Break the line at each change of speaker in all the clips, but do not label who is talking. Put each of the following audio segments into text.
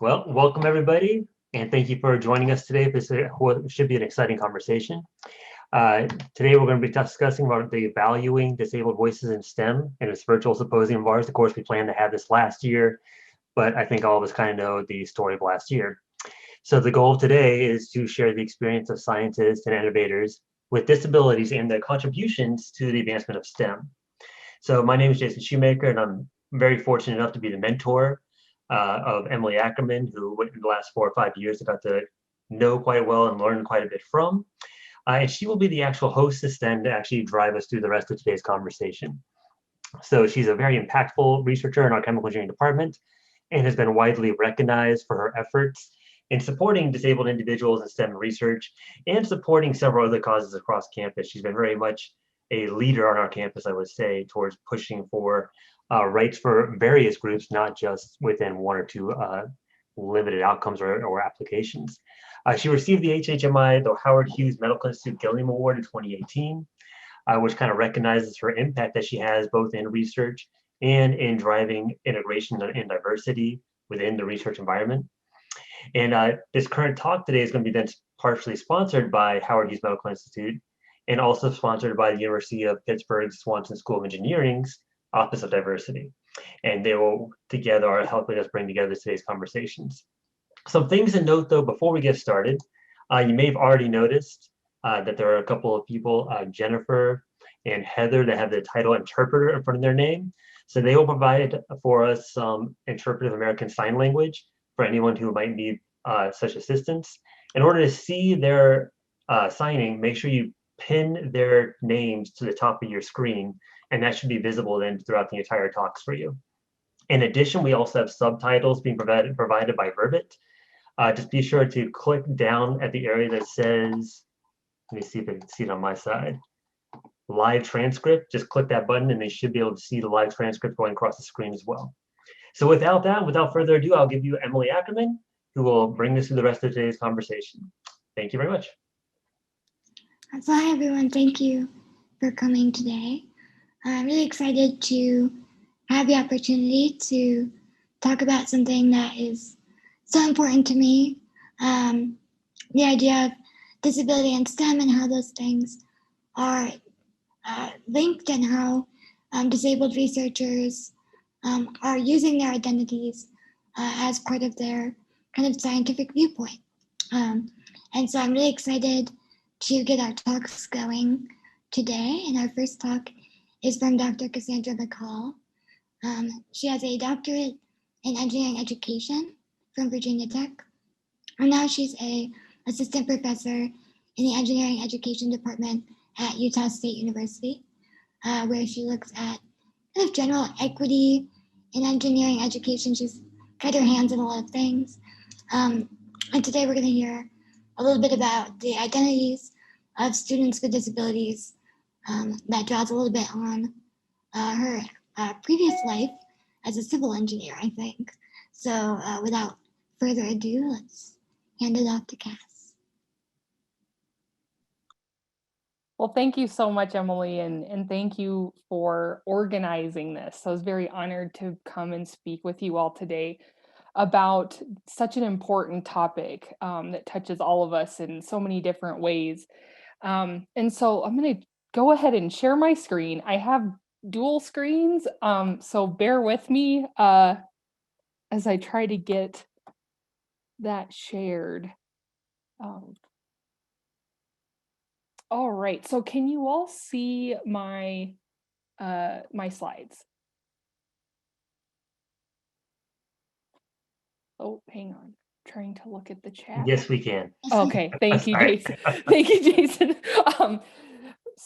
Well, welcome everybody, and thank you for joining us today. This should be an exciting conversation. Today we're going to be discussing about the valuing disabled voices in STEM and its virtual symposium of ours. Of course, we planned to have this last year, but I think all of us kind of know the story of last year. So the goal of today is to share the experience of scientists and innovators with disabilities and their contributions to the advancement of STEM. So my name is Jason Shoemaker, and I'm very fortunate enough to be the mentor of Emily Ackerman, who in the last 4 or 5 years I got to know quite well and learn quite a bit from. And she will be the actual hostess then to actually drive us through the rest of today's conversation. So she's a very impactful researcher in our chemical engineering department and has been widely recognized for her efforts in supporting disabled individuals in STEM research and supporting several other causes across campus. She's been very much a leader on our campus, I would say, towards pushing for rights for various groups, not just within one or two limited outcomes or applications. She received the HHMI, the Howard Hughes Medical Institute Gilliam Award in 2018, which kind of recognizes her impact that she has both in research and in driving integration and diversity within the research environment. And this current talk today is going to be then partially sponsored by Howard Hughes Medical Institute and also sponsored by the University of Pittsburgh Swanson School of Engineering's Office of Diversity. And they will together are helping us bring together today's conversations. Some things to note though before we get started. You may have already noticed that there are a couple of people, Jennifer and Heather, that have the title interpreter in front of their name. So they will provide for us some interpretive American Sign Language for anyone who might need such assistance. In order to see their signing, make sure you pin their names to the top of your screen, and that should be visible then throughout the entire talks for you. In addition, we also have subtitles being provided by Verbit. Just be sure to click down at the area that says, let me see if I can see it on my side, live transcript. Just click that button and they should be able to see the live transcript going across the screen as well. So without further ado, I'll give you Emily Ackerman, who will bring us through the rest of today's conversation. Thank you very much.
So hi everyone, thank you for coming today. I'm really excited to have the opportunity to talk about something that is so important to me, the idea of disability and STEM and how those things are linked and how disabled researchers are using their identities as part of their kind of scientific viewpoint. And so I'm really excited to get our talks going today. And our first talk is from Dr. Cassandra Mccall. She has a doctorate in engineering education from Virginia Tech. And now she's an assistant professor in the engineering education department at Utah State University, where she looks at kind of general equity in engineering education. She's got her hands in a lot of things. And today we're going to hear a little bit about the identities of students with disabilities that draws a little bit on her previous life as a civil engineer, I think. So without further ado, let's hand it off to Cass.
Well, thank you so much, Emily, and thank you for organizing this. I was very honored to come and speak with you all today about such an important topic that touches all of us in so many different ways. And so I'm going to go ahead and share my screen. I have dual screens, so bear with me as I try to get that shared. All right, so can you all see my my slides? Oh, hang on. Trying to look at the chat.
Yes, we can.
Okay, thank you, Jason. Thank you, Jason.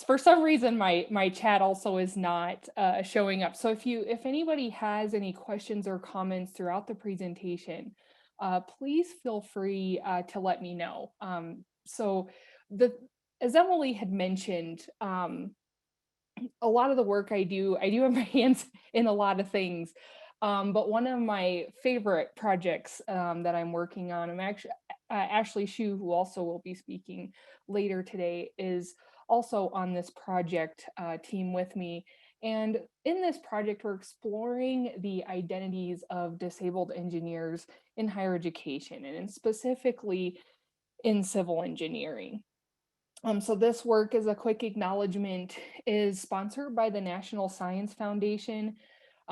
For some reason, my chat also is not showing up. So if anybody has any questions or comments throughout the presentation, please feel free to let me know. As Emily had mentioned, a lot of the work I do have my hands in a lot of things. But one of my favorite projects that I'm working on, I'm actually Ashley Hsu, who also will be speaking later today, is also on this project team with me. And in this project, we're exploring the identities of disabled engineers in higher education, and specifically in civil engineering. So this work, as a quick acknowledgement, is sponsored by the National Science Foundation.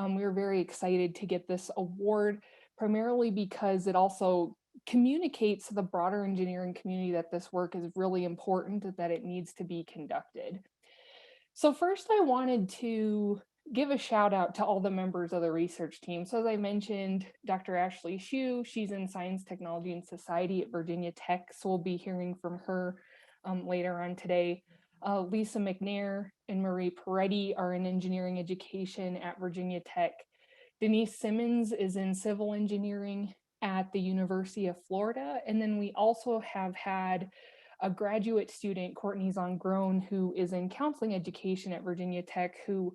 We were very excited to get this award, primarily because it also communicates to the broader engineering community that this work is really important, that it needs to be conducted. So first, I wanted to give a shout out to all the members of the research team. So as I mentioned, Dr. Ashley Hughes, she's in Science, Technology, and Society at Virginia Tech, so we'll be hearing from her later on today. Lisa McNair and Marie Peretti are in engineering education at Virginia Tech. Denise Simmons is in civil engineering at the University of Florida. And then we also have had a graduate student, Courtney Zongrown, who is in counseling education at Virginia Tech, who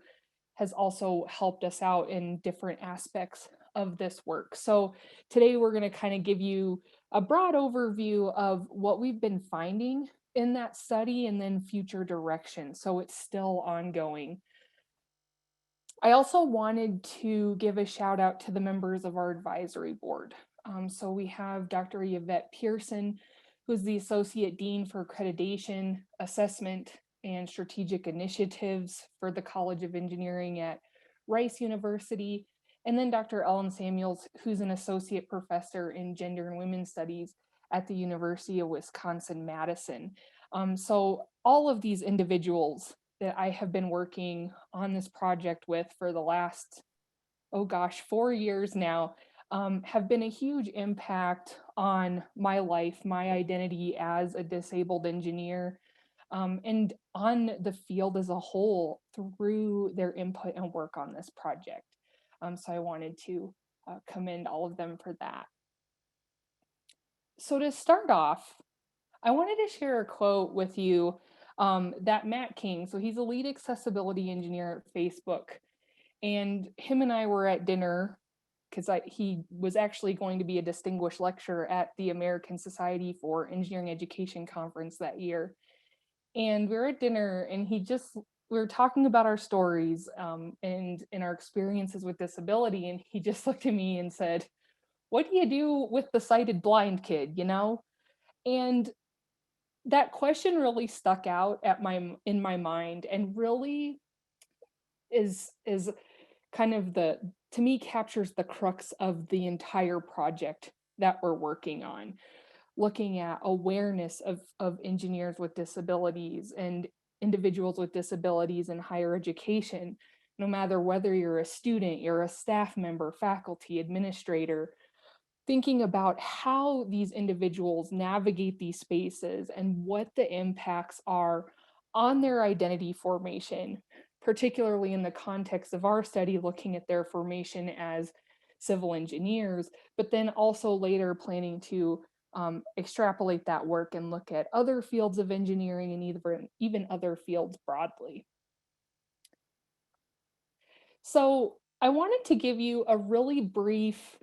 has also helped us out in different aspects of this work. So today we're going to kind of give you a broad overview of what we've been finding in that study and then future direction. So it's still ongoing. I also wanted to give a shout out to the members of our advisory board. So we have Dr. Yvette Pearson, who's the Associate Dean for Accreditation, Assessment, and Strategic Initiatives for the College of Engineering at Rice University. And then Dr. Ellen Samuels, who's an Associate Professor in Gender and Women's Studies at the University of Wisconsin-Madison. So all of these individuals that I have been working on this project with for the last, 4 years now, have been a huge impact on my life, my identity as a disabled engineer, and on the field as a whole through their input and work on this project. So I wanted to commend all of them for that. So to start off, I wanted to share a quote with you that Matt King, so he's a lead accessibility engineer at Facebook, and him and I were at dinner because he was actually going to be a distinguished lecturer at the American Society for Engineering Education conference that year. And we were at dinner and we were talking about our stories and our experiences with disability. And he just looked at me and said, "What do you do with the sighted blind kid, you know?" And that question really stuck out in my mind, and really is kind of to me, captures the crux of the entire project that we're working on, looking at awareness of engineers with disabilities and individuals with disabilities in higher education, no matter whether you're a student, you're a staff member, faculty, administrator, thinking about how these individuals navigate these spaces and what the impacts are on their identity formation, particularly in the context of our study, looking at their formation as civil engineers, but then also later planning to extrapolate that work and look at other fields of engineering and even other fields broadly. So I wanted to give you a really brief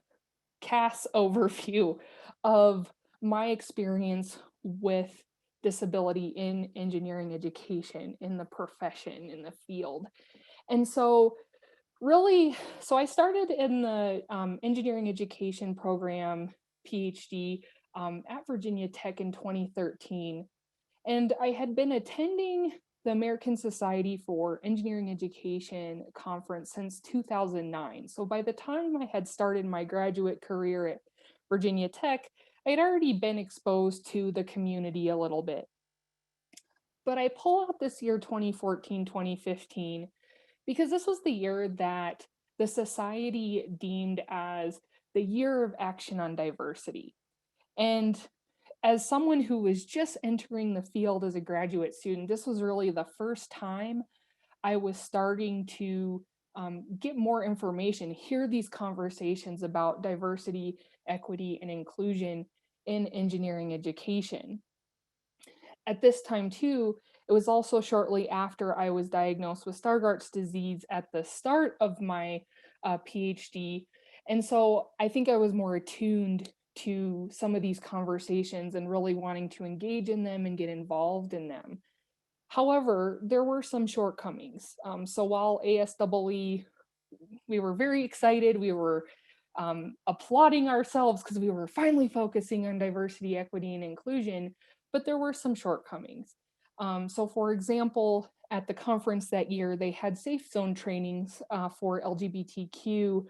CAS overview of my experience with disability in engineering education, in the profession, in the field. And so I started in the engineering education program, PhD, at Virginia Tech in 2013. And I had been attending the American Society for Engineering Education conference since 2009. So by the time I had started my graduate career at Virginia Tech, I had already been exposed to the community a little bit. But I pull out this year, 2014, 2015, because this was the year that the Society deemed as the year of action on diversity. And as someone who was just entering the field as a graduate student, this was really the first time I was starting to get more information, hear these conversations about diversity, equity, and inclusion in engineering education. At this time too, it was also shortly after I was diagnosed with Stargardt's disease at the start of my PhD. And so I think I was more attuned to some of these conversations and really wanting to engage in them and get involved in them. However, there were some shortcomings. So while ASEE, we were very excited, we were applauding ourselves because we were finally focusing on diversity, equity, and inclusion, but there were some shortcomings. So for example, at the conference that year, they had safe zone trainings for LGBTQ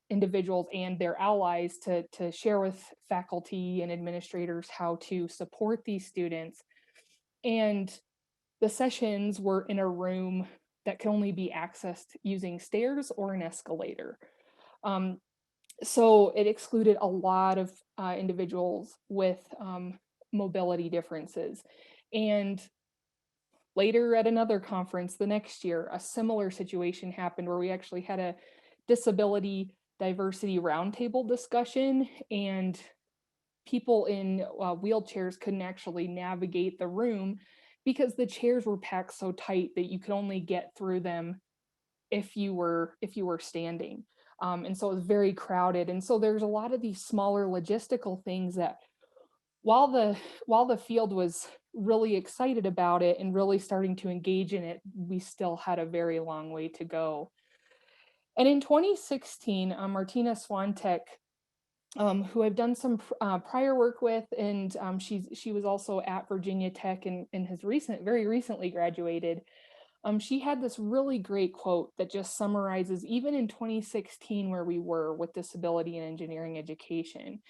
individuals and their allies to share with faculty and administrators how to support these students. And the sessions were in a room that could only be accessed using stairs or an escalator. So it excluded a lot of individuals with mobility differences. And later at another conference the next year, a similar situation happened where we actually had a disability diversity roundtable discussion, and people in wheelchairs couldn't actually navigate the room because the chairs were packed so tight that you could only get through them if you were standing. And so it was very crowded. And so there's a lot of these smaller logistical things that while the field was really excited about it and really starting to engage in it, we still had a very long way to go. And in 2016, Martina Swantek, who I've done some prior work with, and she was also at Virginia Tech and has very recently graduated. She had this really great quote that just summarizes even in 2016 where we were with disability and engineering education.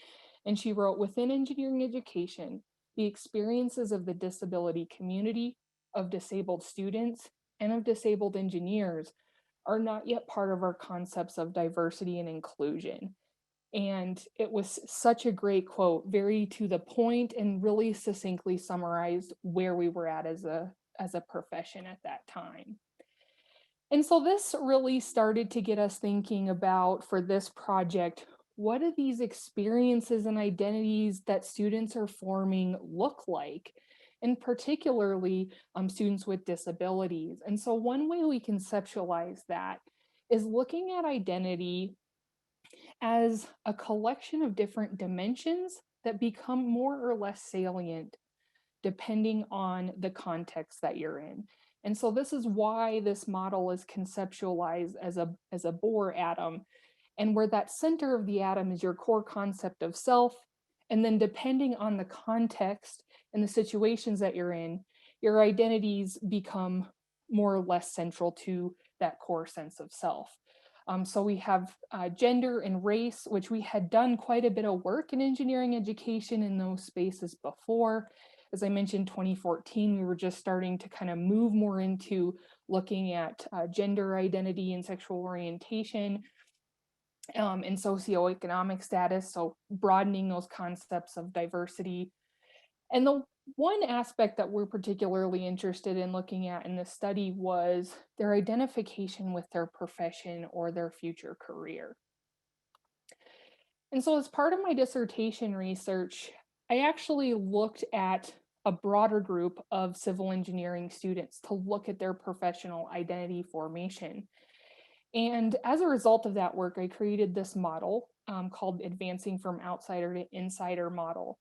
And she wrote, "Within engineering education, the experiences of the disability community, of disabled students, and of disabled engineers are not yet part of our concepts of diversity and inclusion." And it was such a great quote, very to the point, and really succinctly summarized where we were at as a profession at that time. And so this really started to get us thinking about, for this project, what do these experiences and identities that students are forming look like? And particularly students with disabilities. And so one way we conceptualize that is looking at identity as a collection of different dimensions that become more or less salient depending on the context that you're in. And so this is why this model is conceptualized as a Bohr atom, and where that center of the atom is your core concept of self. And then depending on the context and the situations that you're in, your identities become more or less central to that core sense of self. So we have gender and race, which we had done quite a bit of work in engineering education in those spaces before. As I mentioned, 2014, we were just starting to kind of move more into looking at gender identity and sexual orientation and socioeconomic status, so broadening those concepts of diversity. And the one aspect that we're particularly interested in looking at in this study was their identification with their profession or their future career. And so as part of my dissertation research, I actually looked at a broader group of civil engineering students to look at their professional identity formation. And as a result of that work, I created this model called Advancing from Outsider to Insider model.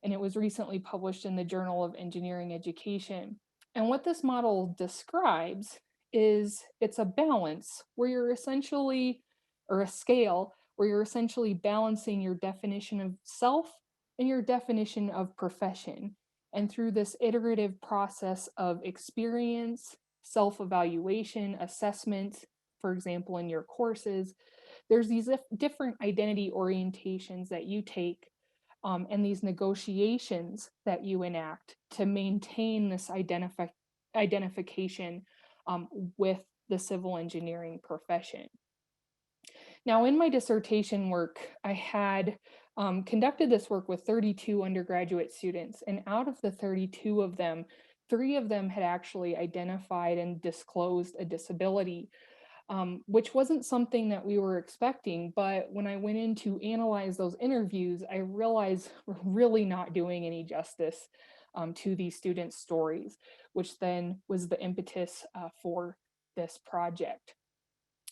And it was recently published in the Journal of Engineering Education. And what this model describes is it's a balance where you're essentially, or a scale, where you're essentially balancing your definition of self and your definition of profession. And through this iterative process of experience, self-evaluation, assessment, for example, in your courses, there's these different identity orientations that you take and these negotiations that you enact to maintain this identification with the civil engineering profession. Now, in my dissertation work, I had conducted this work with 32 undergraduate students, and out of the 32 of them, 3 of them had actually identified and disclosed a disability. Which wasn't something that we were expecting. But when I went in to analyze those interviews, I realized we're really not doing any justice to these students' stories, which then was the impetus for this project.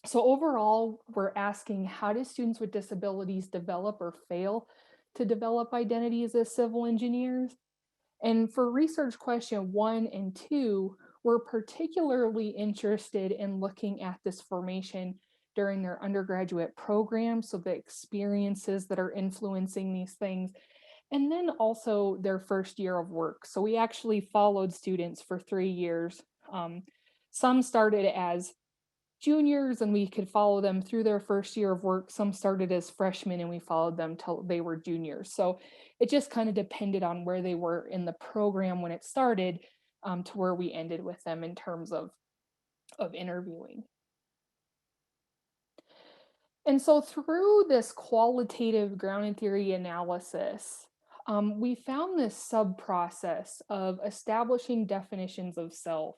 So overall, we're asking, how do students with disabilities develop or fail to develop identities as civil engineers? And for research question 1 and 2, we're particularly interested in looking at this formation during their undergraduate program, so the experiences that are influencing these things, and then also their first year of work. So we actually followed students for 3 years. Some started as juniors and we could follow them through their first year of work. Some started as freshmen and we followed them till they were juniors. So it just kind of depended on where they were in the program when it started, to where we ended with them in terms of interviewing. And so through this qualitative grounded theory analysis, we found this sub-process of establishing definitions of self.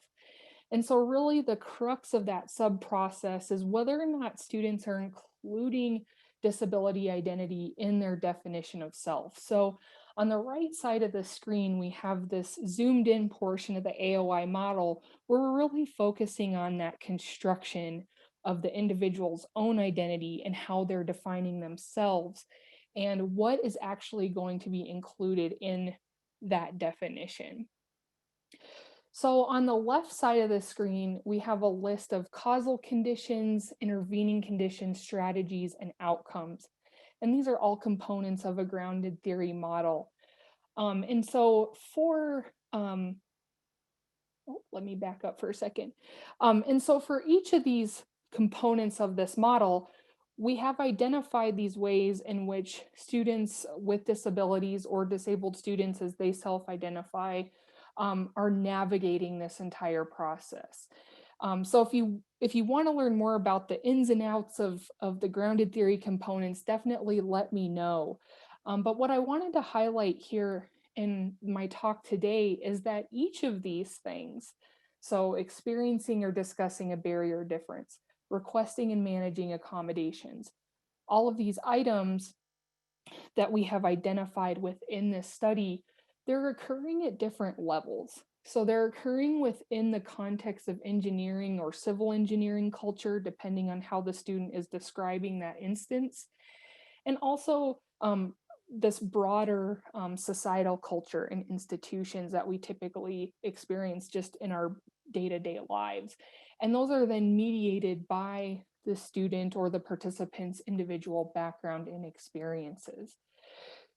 And so really the crux of that sub-process is whether or not students are including disability identity in their definition of self. So on the right side of the screen, we have this zoomed in portion of the AOI model where we're really focusing on that construction of the individual's own identity and how they're defining themselves and what is actually going to be included in that definition. So on the left side of the screen, we have a list of causal conditions, intervening conditions, strategies, and outcomes. And these are all components of a grounded theory model. And so for, let me back up for a second. And so for each of these components of this model, we have identified these ways in which students with disabilities or disabled students as they self-identify are navigating this entire process. So if you want to learn more about the ins and outs of the grounded theory components, definitely let me know. But what I wanted to highlight here in my talk today is that each of these things, so experiencing or discussing a barrier difference, requesting and managing accommodations, all of these items that we have identified within this study, they're occurring at different levels. So they're occurring within the context of engineering or civil engineering culture, depending on how the student is describing that instance. And also this broader societal culture and institutions that we typically experience just in our day-to-day lives. And those are then mediated by the student or the participant's individual background and experiences.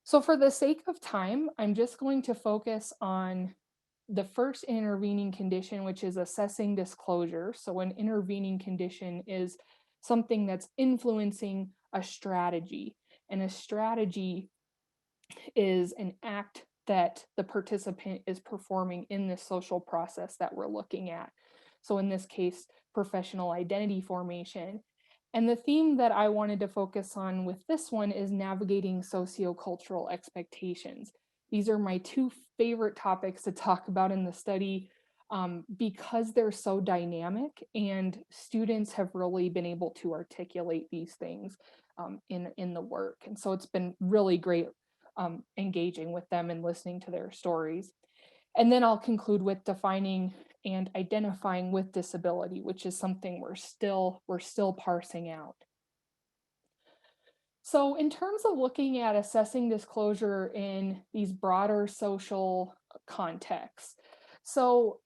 So for the sake of time, I'm just going to focus on the first intervening condition, which is assessing disclosure. So an intervening condition is something that's influencing a strategy, and a strategy is an act that the participant is performing in this social process that we're looking at. So in this case, professional identity formation. And the theme that I wanted to focus on with this one is navigating sociocultural expectations. These are my two favorite topics to talk about in the study because they're so dynamic and students have really been able to articulate these things in the work. And so it's been really great engaging with them and listening to their stories. And then I'll conclude with defining and identifying with disability, which is something we're still parsing out. So in terms of looking at assessing disclosure in these broader social contexts, so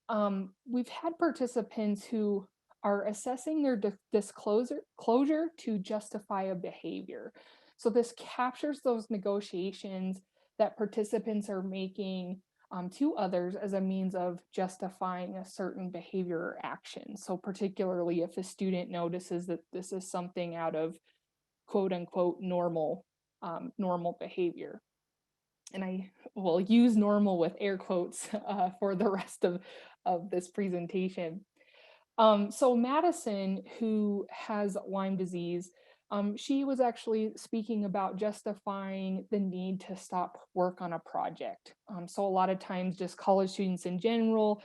we've had participants who are assessing their disclosure to justify a behavior. So this captures those negotiations that participants are making to others as a means of justifying a certain behavior or action. So particularly if a student notices that this is something out of quote unquote normal behavior. And I will use normal with air quotes for the rest of this presentation. So Madison, who has Lyme disease, she was actually speaking about justifying the need to stop work on a project. So a lot of times just college students in general,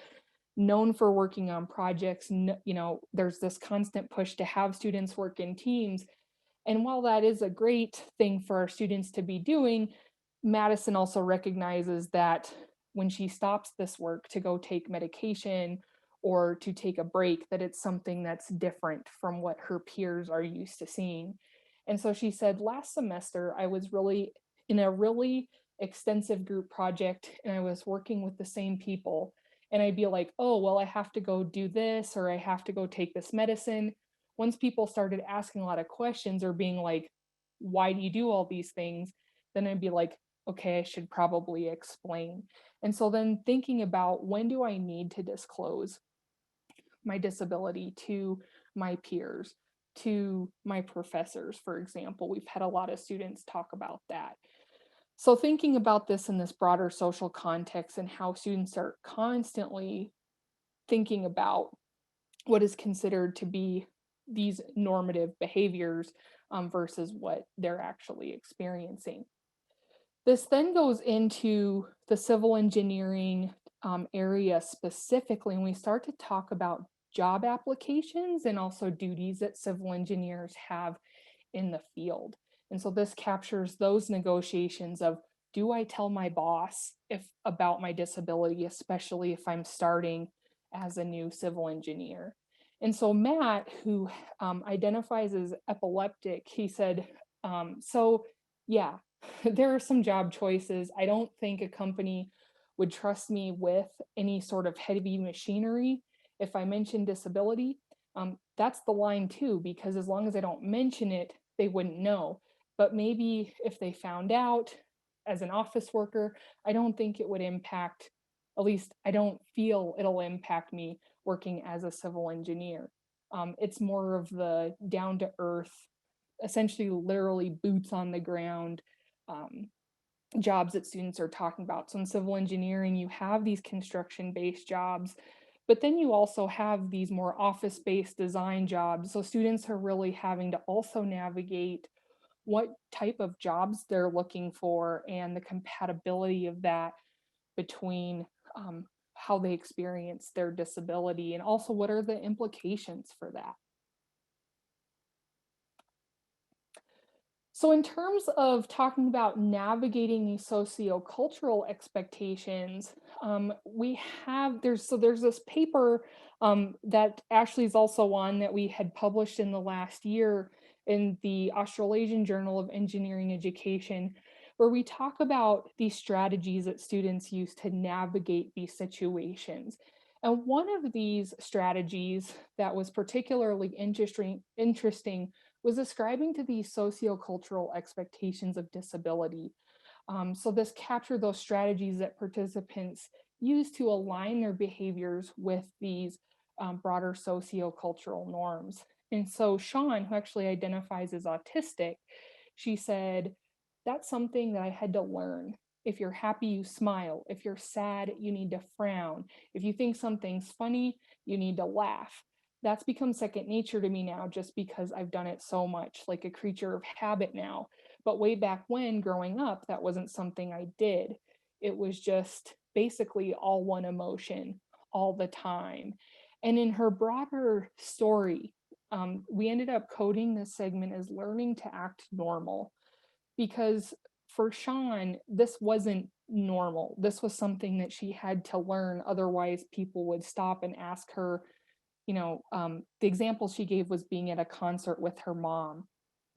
known for working on projects, you know, there's this constant push to have students work in teams. And while that is a great thing for our students to be doing, Madison also recognizes that when she stops this work to go take medication or to take a break, that it's something that's different from what her peers are used to seeing. And so she said, last semester, I was really in a really extensive group project and I was working with the same people, and I'd be like, oh, well, I have to go do this, or I have to go take this medicine. Once people started asking a lot of questions or being like, why do you do all these things? Then I'd be like, okay, I should probably explain. And so then thinking about, when do I need to disclose my disability to my peers, to my professors, for example? We've had a lot of students talk about that. So thinking about this in this broader social context and how students are constantly thinking about what is considered to be these normative behaviors versus what they're actually experiencing. This then goes into the civil engineering area specifically, and we start to talk about job applications and also duties that civil engineers have in the field. And so this captures those negotiations of, do I tell my boss about my disability, especially if I'm starting as a new civil engineer? And so Matt, who identifies as epileptic, he said, so yeah, there are some job choices. I don't think a company would trust me with any sort of heavy machinery if I mention disability. That's the line too, because as long as I don't mention it, they wouldn't know. But maybe if they found out as an office worker, I don't think it would impact, at least I don't feel it'll impact me working as a civil engineer. It's more of the down to earth, essentially literally boots on the ground jobs that students are talking about. So in civil engineering, you have these construction-based jobs, but then you also have these more office-based design jobs. So students are really having to also navigate what type of jobs they're looking for and the compatibility of that between how they experience their disability, and also what are the implications for that. So in terms of talking about navigating these sociocultural expectations, there's this paper that Ashley is also on, that we had published in the last year in the Australasian Journal of Engineering Education, where we talk about these strategies that students use to navigate these situations. And one of these strategies that was particularly interesting was ascribing to these sociocultural expectations of disability. So this captured those strategies that participants use to align their behaviors with these broader sociocultural norms. And so Sean, who actually identifies as autistic, she said, that's something that I had to learn. If you're happy, you smile. If you're sad, you need to frown. If you think something's funny, you need to laugh. That's become second nature to me now, just because I've done it so much, like a creature of habit now. But way back when, growing up, that wasn't something I did. It was just basically all one emotion all the time. And in her broader story, we ended up coding this segment as learning to act normal, because for Sean, this wasn't normal. This was something that she had to learn. Otherwise, people would stop and ask her, the example she gave was being at a concert with her mom.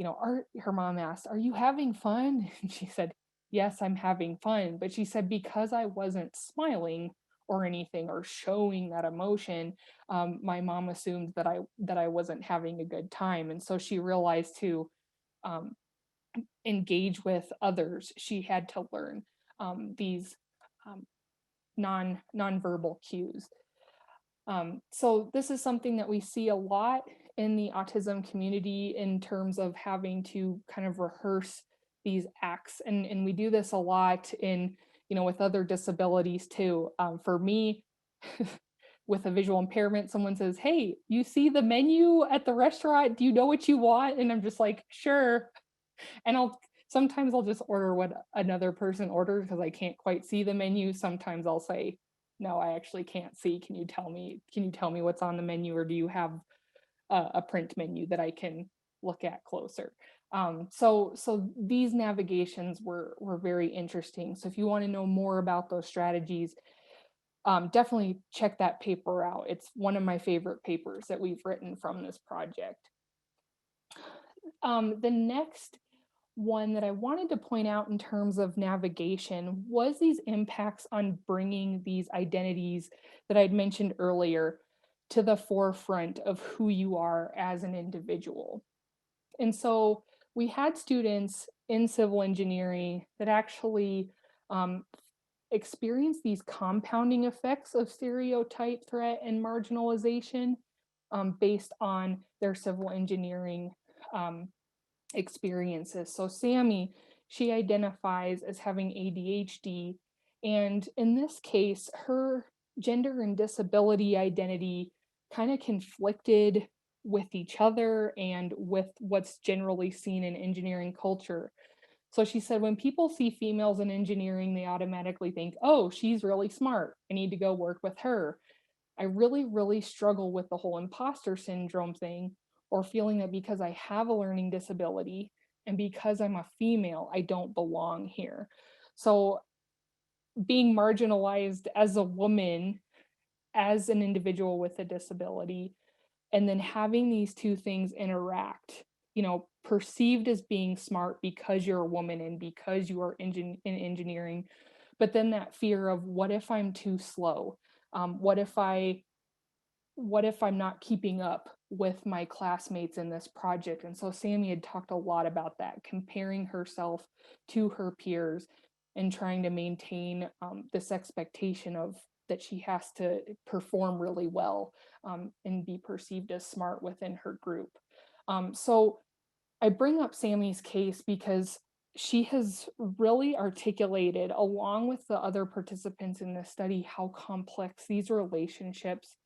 Her mom asked, "Are you having fun?" And she said, "Yes, I'm having fun." But she said, because I wasn't smiling or anything or showing that emotion, my mom assumed that I wasn't having a good time. And so she realized to engage with others, she had to learn these non-verbal cues. So this is something that we see a lot in the autism community in terms of having to kind of rehearse these acts. And we do this a lot in, with other disabilities too. For me, with a visual impairment, someone says, "Hey, you see the menu at the restaurant? Do you know what you want?" And I'm just like, "Sure." And sometimes I'll just order what another person ordered because I can't quite see the menu. Sometimes I'll say, "No, I actually can't see. Can you tell me what's on the menu, or do you have a print menu that I can look at closer?" So these navigations were very interesting. So if you want to know more about those strategies, definitely check that paper out. It's one of my favorite papers that we've written from this project. The next one that I wanted to point out in terms of navigation was these impacts on bringing these identities that I'd mentioned earlier to the forefront of who you are as an individual. And so we had students in civil engineering that actually experience these compounding effects of stereotype, threat, and marginalization based on their civil engineering experiences. So Sammy, she identifies as having ADHD, and in this case, her gender and disability identity kind of conflicted with each other and with what's generally seen in engineering culture. So she said, when people see females in engineering, they automatically think, oh, she's really smart, I need to go work with her. I really struggle with the whole imposter syndrome thing, or feeling that because I have a learning disability and because I'm a female, I don't belong here. So being marginalized as a woman, as an individual with a disability, and then having these two things interact, perceived as being smart because you're a woman and because you are in engineering, but then that fear of, what if I'm too slow? What if I'm not keeping up with my classmates in this project? And so Sammy had talked a lot about that, comparing herself to her peers and trying to maintain this expectation of that she has to perform really well and be perceived as smart within her group. So I bring up Sammy's case because she has really articulated, along with the other participants in this study, how complex these relationships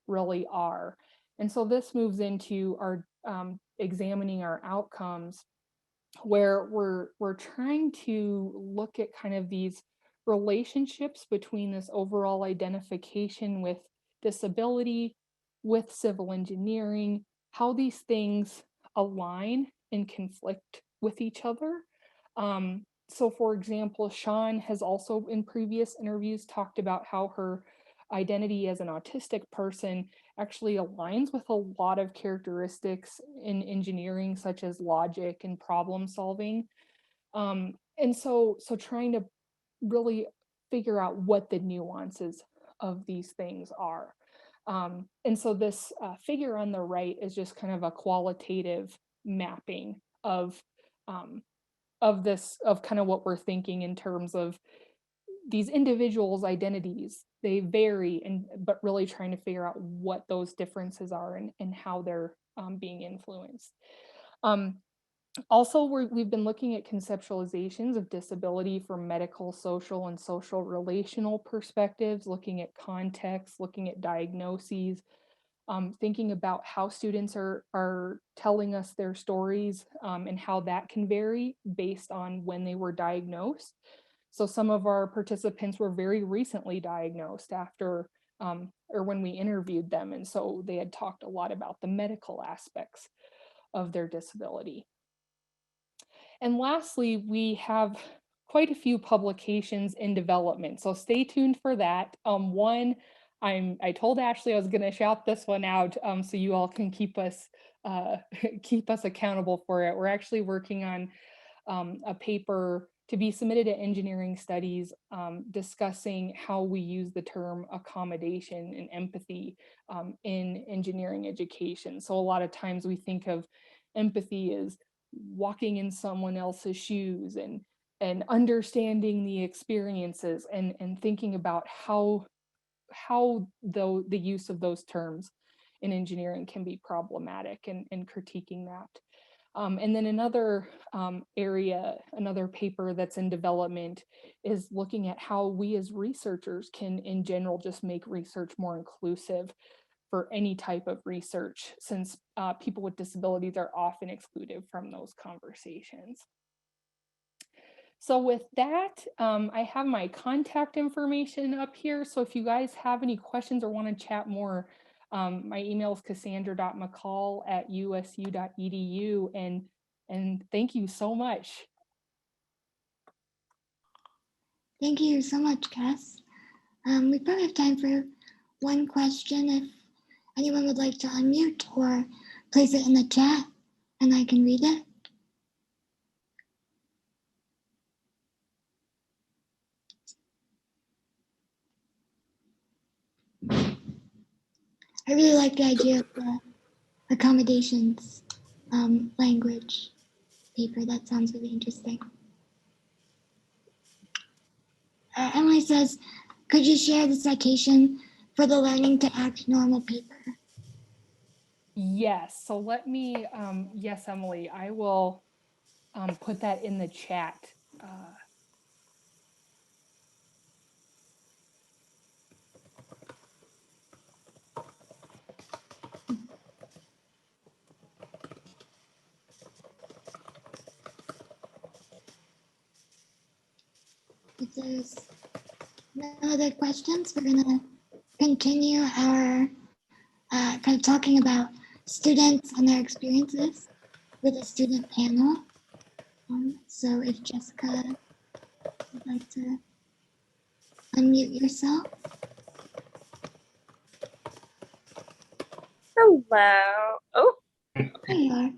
really are. And so this moves into our examining our outcomes, where we're trying to look at kind of these relationships between this overall identification with disability, with civil engineering, how these things align and conflict with each other. So for example, Sean has also in previous interviews talked about how her identity as an autistic person actually aligns with a lot of characteristics in engineering, such as logic and problem solving. And so trying to really figure out what the nuances of these things are. And so this figure on the right is just kind of a qualitative mapping of kind of what we're thinking in terms of these individuals' identities. They vary, but really trying to figure out what those differences are and how they're being influenced. Also, we've been looking at conceptualizations of disability from medical, social, and social relational perspectives, looking at context, looking at diagnoses, thinking about how students are telling us their stories and how that can vary based on when they were diagnosed. So some of our participants were very recently diagnosed after or when we interviewed them. And so they had talked a lot about the medical aspects of their disability. And lastly, we have quite a few publications in development. So stay tuned for that. One, I told Ashley I was going to shout this one out so you all can keep us accountable for it. We're actually working on a paper to be submitted to engineering studies discussing how we use the term accommodation and empathy in engineering education. So a lot of times we think of empathy as walking in someone else's shoes and understanding the experiences and thinking about how the use of those terms in engineering can be problematic and critiquing that. And then another area, another paper that's in development is looking at how we as researchers can in general just make research more inclusive for any type of research, since people with disabilities are often excluded from those conversations. So with that, I have my contact information up here. So if you guys have any questions or want to chat more, my email is cassandra.mccall@usu.edu. And thank you so much.
Thank you so much, Cass. We probably have time for one question if anyone would like to unmute or place it in the chat and I can read it. I really like the idea of the accommodations language paper. That sounds really interesting. Emily says, could you share the citation for the Learning to Act Normal paper?
Yes, so let me, yes, Emily, I will put that in the chat.
If there's no other questions, we're going to continue our kind of talking about students and their experiences with a student panel. So if Jessica would like to unmute yourself.
Hello. Oh,
There you are.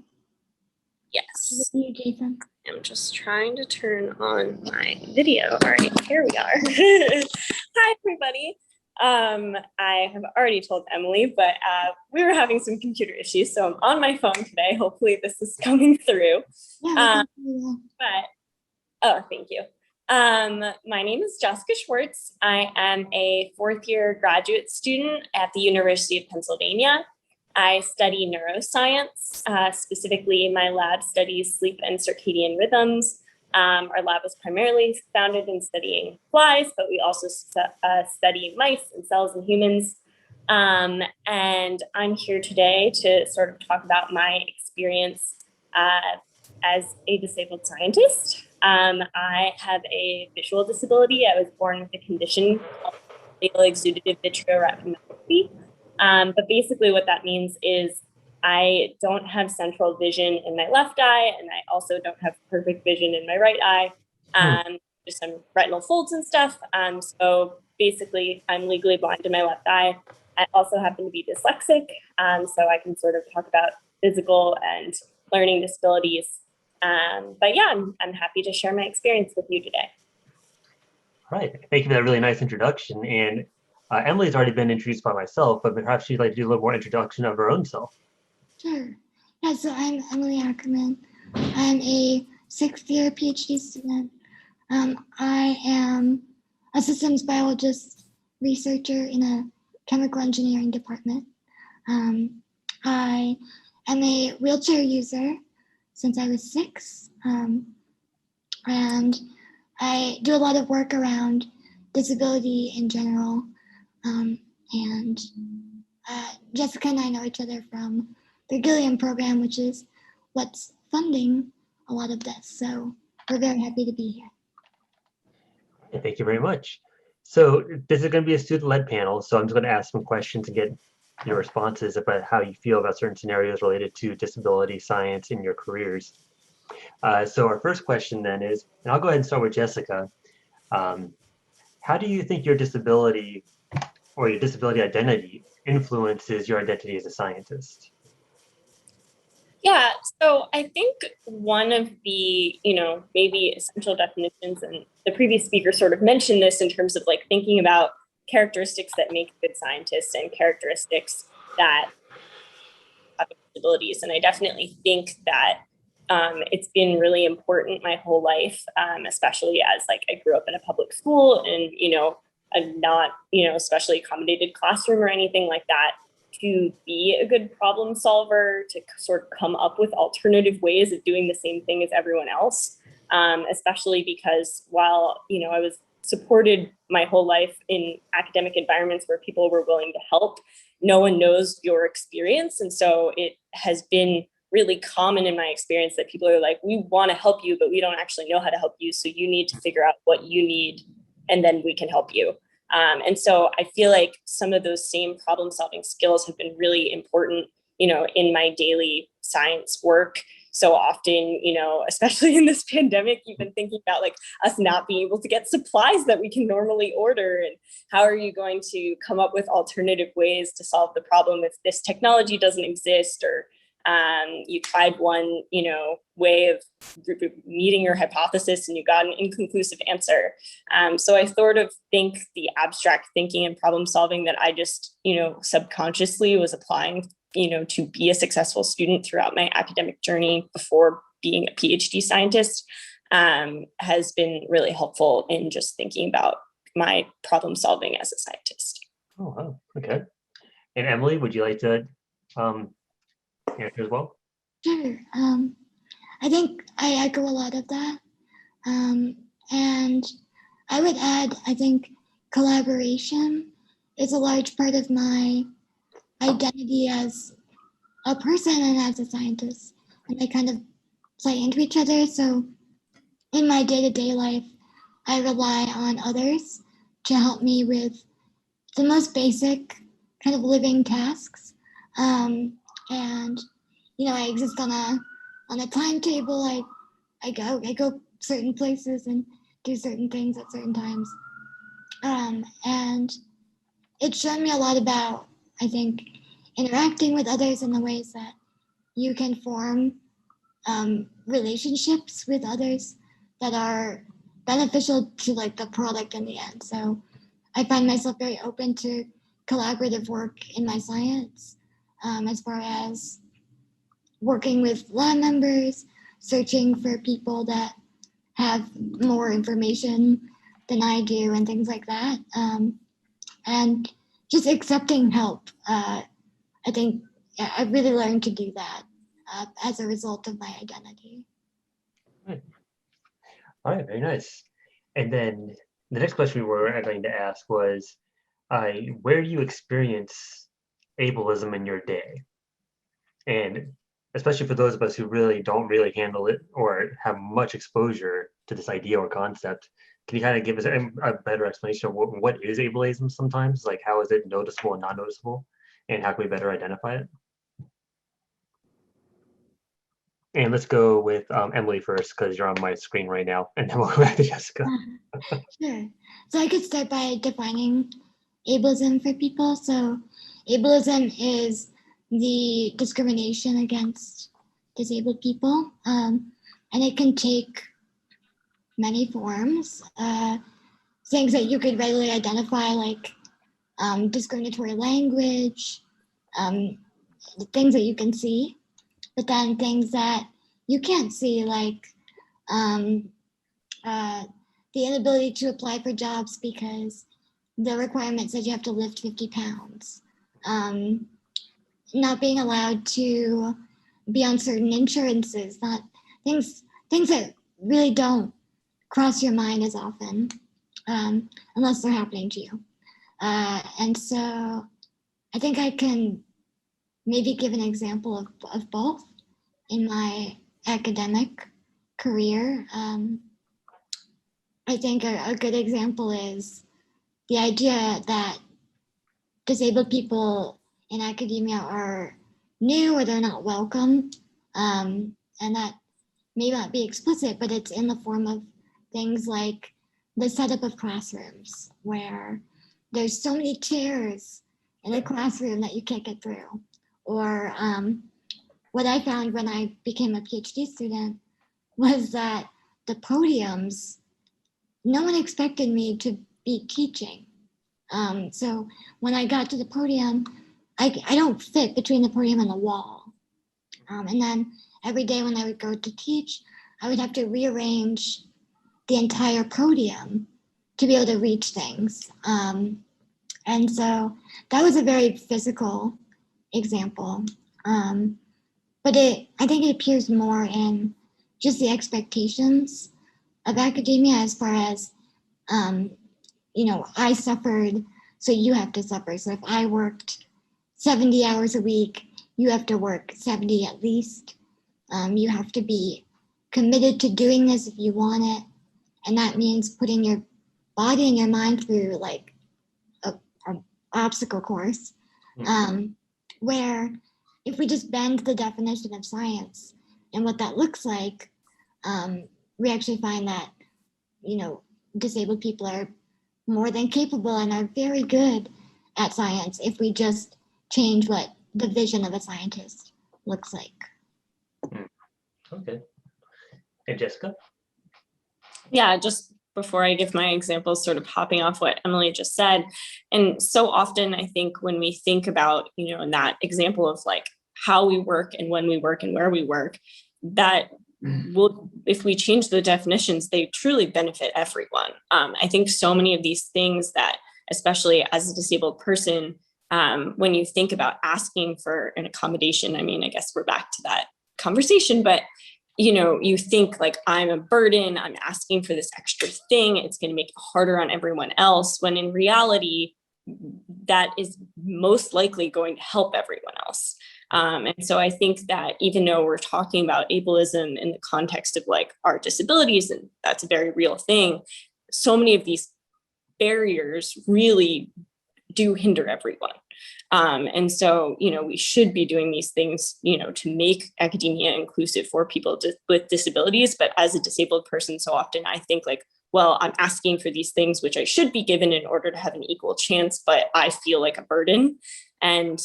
yes.
With you, Jason.
I'm just trying to turn on my video. All right, here we are. Hi, everybody. I have already told Emily, but we were having some computer issues, so I'm on my phone today. Hopefully this is coming through.
Yeah, we can
Oh, thank you. My name is Jessica Schwartz. I am a fourth-year graduate student at the University of Pennsylvania. I study neuroscience. Specifically, my lab studies sleep and circadian rhythms. Our lab is primarily founded in studying flies, but we also study mice and cells in humans. And I'm here today to sort of talk about my experience as a disabled scientist. I have a visual disability. I was born with a condition called exudative vitreoretinopathy. But basically what that means is I don't have central vision in my left eye, and I also don't have perfect vision in my right eye. Just some retinal folds and stuff. So basically I'm legally blind in my left eye. I also happen to be dyslexic, so I can sort of talk about physical and learning disabilities. But yeah, I'm happy to share my experience with you today.
All right, thank you for that really nice introduction. And Emily's already been introduced by myself, but perhaps she'd like to do a little more introduction of her own self.
Sure. Yeah, so I'm Emily Ackerman. I'm a sixth-year PhD student. I am a systems biologist researcher in a chemical engineering department. I am a wheelchair user since I was 6, and I do a lot of work around disability in general. And Jessica and I know each other from the Gilliam program, which is what's funding a lot of this. So we're very happy to be here.
Thank you very much. So this is going to be a student-led panel, so I'm just going to ask some questions and get your responses about how you feel about certain scenarios related to disability science in your careers. So our first question then is, and I'll go ahead and start with Jessica. How do you think your disability or your disability identity influences your identity as a scientist?
Yeah, so I think one of the, maybe essential definitions, and the previous speaker sort of mentioned this in terms of like thinking about characteristics that make good scientists and characteristics that have disabilities. And I definitely think that it's been really important my whole life, especially as like I grew up in a public school and, a not, especially accommodated classroom or anything like that, to be a good problem solver, to sort of come up with alternative ways of doing the same thing as everyone else, especially because while, I was supported my whole life in academic environments where people were willing to help, no one knows your experience. And so it has been really common in my experience that people are like, we want to help you, but we don't actually know how to help you. So you need to figure out what you need, and then we can help you. And so I feel like some of those same problem solving skills have been really important, in my daily science work. So often, especially in this pandemic, you've been thinking about like us not being able to get supplies that we can normally order. And how are you going to come up with alternative ways to solve the problem if this technology doesn't exist? Or You tried one, way of meeting your hypothesis and you got an inconclusive answer. So I sort of think the abstract thinking and problem solving that I just, subconsciously was applying, to be a successful student throughout my academic journey before being a PhD scientist, has been really helpful in just thinking about my problem solving as a scientist.
Oh, wow. Okay. And Emily, would you like to answer as well?
Sure. I think I echo a lot of that. And I would add, I think collaboration is a large part of my identity as a person and as a scientist. And they kind of play into each other. So in my day-to-day life, I rely on others to help me with the most basic kind of living tasks. And I exist on a timetable. I go certain places and do certain things at certain times. And it's shown me a lot about, I think, interacting with others in the ways that you can form relationships with others that are beneficial to like the product in the end. So I find myself very open to collaborative work in my science, as far as working with lab members, searching for people that have more information than I do and things like that. And just accepting help. I think I really learned to do that as a result of my identity.
Right. All right, very nice. And then the next question we were going to ask was, where do you experience ableism in your day? And especially for those of us who really don't handle it or have much exposure to this idea or concept, can you kind of give us a better explanation of what is ableism sometimes? Like, how is it noticeable and not noticeable? And how can we better identify it? And let's go with Emily first, because you're on my screen right now, and then we'll go back to Jessica.
Sure. So I could start by defining ableism for people. So ableism is the discrimination against disabled people, and it can take many forms. Things that you could readily identify, like discriminatory language, things that you can see, but then things that you can't see, like the inability to apply for jobs because the requirement says you have to lift 50 pounds, not being allowed to be on certain insurances, not things that really don't cross your mind as often, unless they're happening to you. And so I think I can maybe give an example of both in my academic career. I think a good example is the idea that disabled people in academia are new or they're not welcome. And that may not be explicit, but it's in the form of things like the setup of classrooms where there's so many chairs in a classroom that you can't get through. Or what I found when I became a PhD student was that the podiums, no one expected me to be teaching. So when I got to the podium, I don't fit between the podium and the wall. And then every day when I would go to teach, I would have to rearrange the entire podium to be able to reach things. And so that was a very physical example. But I think it appears more in just the expectations of academia as far as, I suffered, so you have to suffer. So if I worked 70 hours a week, you have to work 70 at least. You have to be committed to doing this if you want it. And that means putting your body and your mind through like a obstacle course, where if we just bend the definition of science and what that looks like, we actually find that, disabled people are more than capable and are very good at science if we just change what the vision of a scientist looks like.
Okay. And Jessica?
Yeah, just before I give my examples, sort of hopping off what Emily just said. And so often I think when we think about, in that example of like how we work and when we work and where we work, that will, if we change the definitions, they truly benefit everyone. I think so many of these things that, especially as a disabled person, when you think about asking for an accommodation, I mean, I guess we're back to that conversation, but you think like, I'm a burden, I'm asking for this extra thing, it's going to make it harder on everyone else, when in reality, that is most likely going to help everyone else. And so I think that even though we're talking about ableism in the context of like our disabilities, and that's a very real thing, so many of these barriers really do hinder everyone. And so, we should be doing these things, to make academia inclusive for people with disabilities. But as a disabled person, so often I think like, well, I'm asking for these things which I should be given in order to have an equal chance, but I feel like a burden. And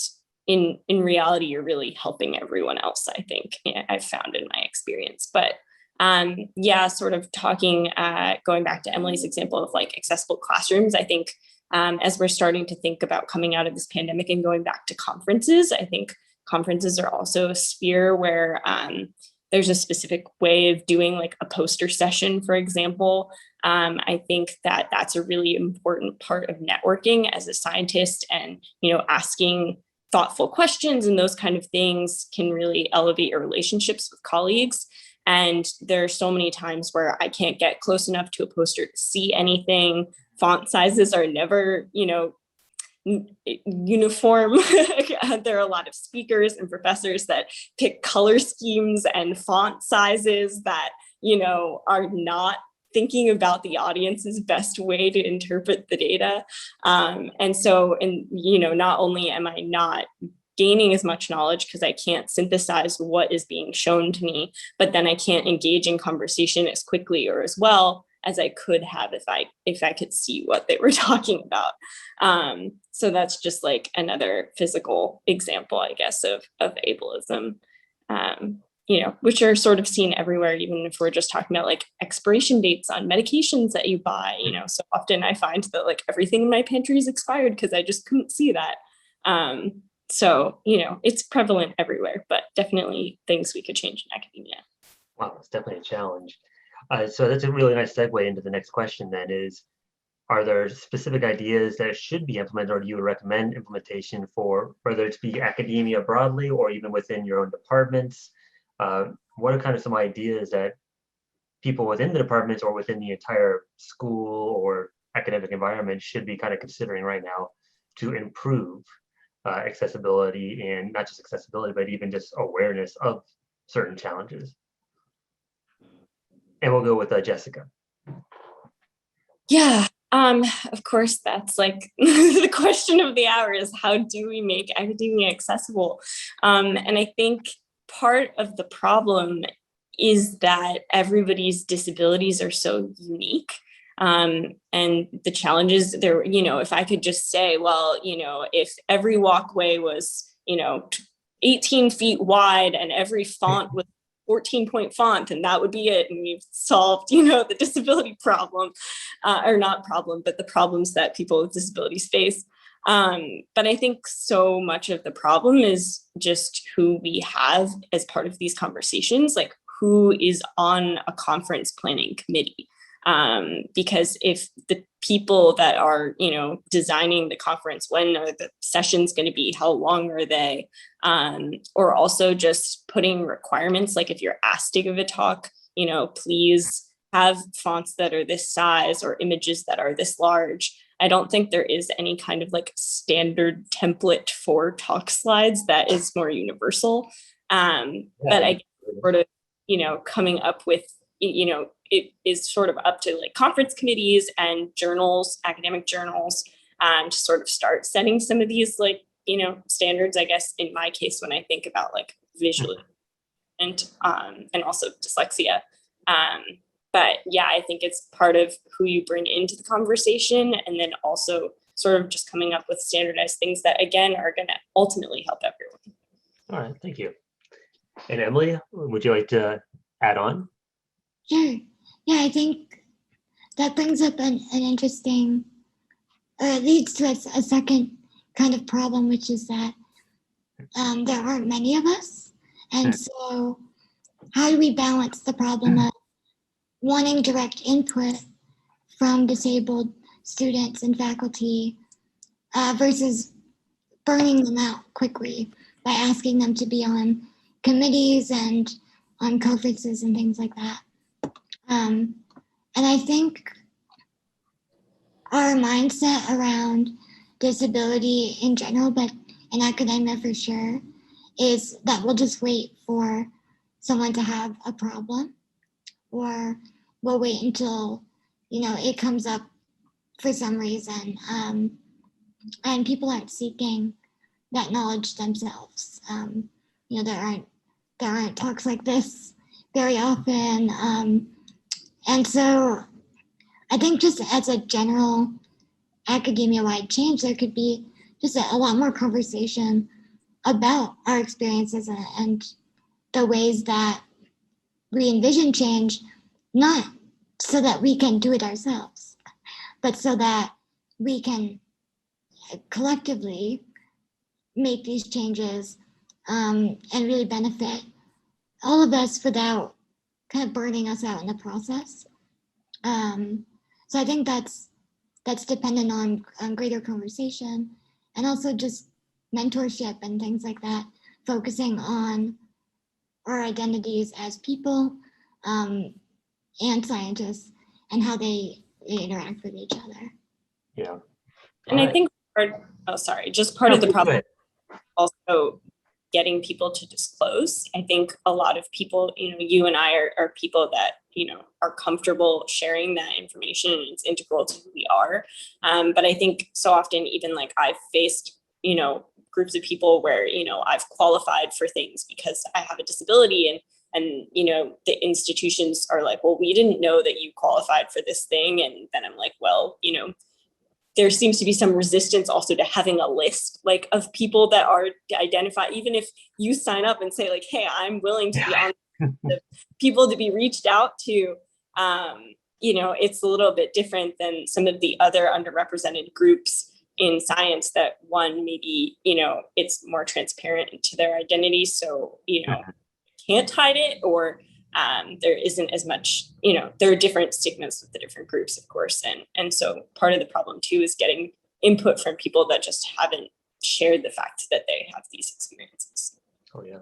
in reality, you're really helping everyone else, I think, I've found in my experience. But sort of talking, going back to Emily's example of like accessible classrooms, I think as we're starting to think about coming out of this pandemic and going back to conferences, I think conferences are also a sphere where there's a specific way of doing like a poster session, for example. I think that that's a really important part of networking as a scientist, and, asking thoughtful questions and those kind of things can really elevate your relationships with colleagues. And there are so many times where I can't get close enough to a poster to see anything. Font sizes are never, uniform. There are a lot of speakers and professors that pick color schemes and font sizes that, are not thinking about the audience's best way to interpret the data. And so, not only am I not gaining as much knowledge because I can't synthesize what is being shown to me, but then I can't engage in conversation as quickly or as well as I could have if I could see what they were talking about. So that's just like another physical example, I guess, of ableism, which are sort of seen everywhere, even if we're just talking about like expiration dates on medications that you buy. So often I find that like everything in my pantry is expired because I just couldn't see that. So, it's prevalent everywhere, but definitely things we could change in academia.
Wow, it's definitely a challenge. So that's a really nice segue into the next question then is, are there specific ideas that should be implemented, or do you recommend implementation for, whether it be academia broadly or even within your own departments? What are kind of some ideas that people within the departments or within the entire school or academic environment should be kind of considering right now to improve accessibility, and not just accessibility, but even just awareness of certain challenges? And we'll go with Jessica.
Yeah, of course, that's like the question of the hour is, how do we make academia accessible? And I think part of the problem is that everybody's disabilities are so unique. And the challenges there, if I could just say, well, if every walkway was, 18 feet wide and every font was 14-point font, and that would be it, and we've solved, the disability problem, or not problem, but the problems that people with disabilities face. But I think so much of the problem is just who we have as part of these conversations, like who is on a conference planning committee. Because if the people that are, designing the conference, when are the sessions going to be, how long are they, or also just putting requirements, like if you're asked to give a talk, please have fonts that are this size or images that are this large. I don't think there is any kind of like standard template for talk slides that is more universal. But I guess sort of, coming up with, it is sort of up to like conference committees and journals, academic journals, to sort of start setting some of these like, standards, I guess, in my case, when I think about like visual and also dyslexia. But yeah, I think it's part of who you bring into the conversation, and then also sort of just coming up with standardized things that, again, are going to ultimately help everyone.
All right, thank you. And Emily, would you like to add on?
Sure. Yeah, I think that brings up an interesting, or it leads to a second kind of problem, which is that there aren't many of us. And so how do we balance the problem of wanting direct input from disabled students and faculty versus burning them out quickly by asking them to be on committees and on conferences and things like that. And I think our mindset around disability in general, but in academia for sure, is that we'll just wait for someone to have a problem, or we'll wait until, it comes up for some reason. And people aren't seeking that knowledge themselves. There aren't talks like this very often. And so I think just as a general academia-wide change, there could be just a lot more conversation about our experiences and the ways that we envision change, not so that we can do it ourselves, but so that we can collectively make these changes and really benefit all of us without kind of burning us out in the process. So I think that's dependent on greater conversation and also just mentorship and things like that, focusing on our identities as people and scientists and how they interact with each other.
Yeah.
And I think part of the problem also getting people to disclose. I think a lot of people, you and I are people that, are comfortable sharing that information, and it's integral to who we are. But I think so often, even like I've faced, groups of people where, I've qualified for things because I have a disability, and the institutions are like, well, we didn't know that you qualified for this thing. And then I'm like, well, there seems to be some resistance also to having a list like of people that are identified, even if you sign up and say like, hey, I'm willing to be on the people to be reached out to. It's a little bit different than some of the other underrepresented groups in science that one, maybe, it's more transparent to their identity. So, can't hide it, or there isn't as much, there are different stigmas with the different groups, of course. And so part of the problem too is getting input from people that just haven't shared the fact that they have these experiences.
Oh, yeah.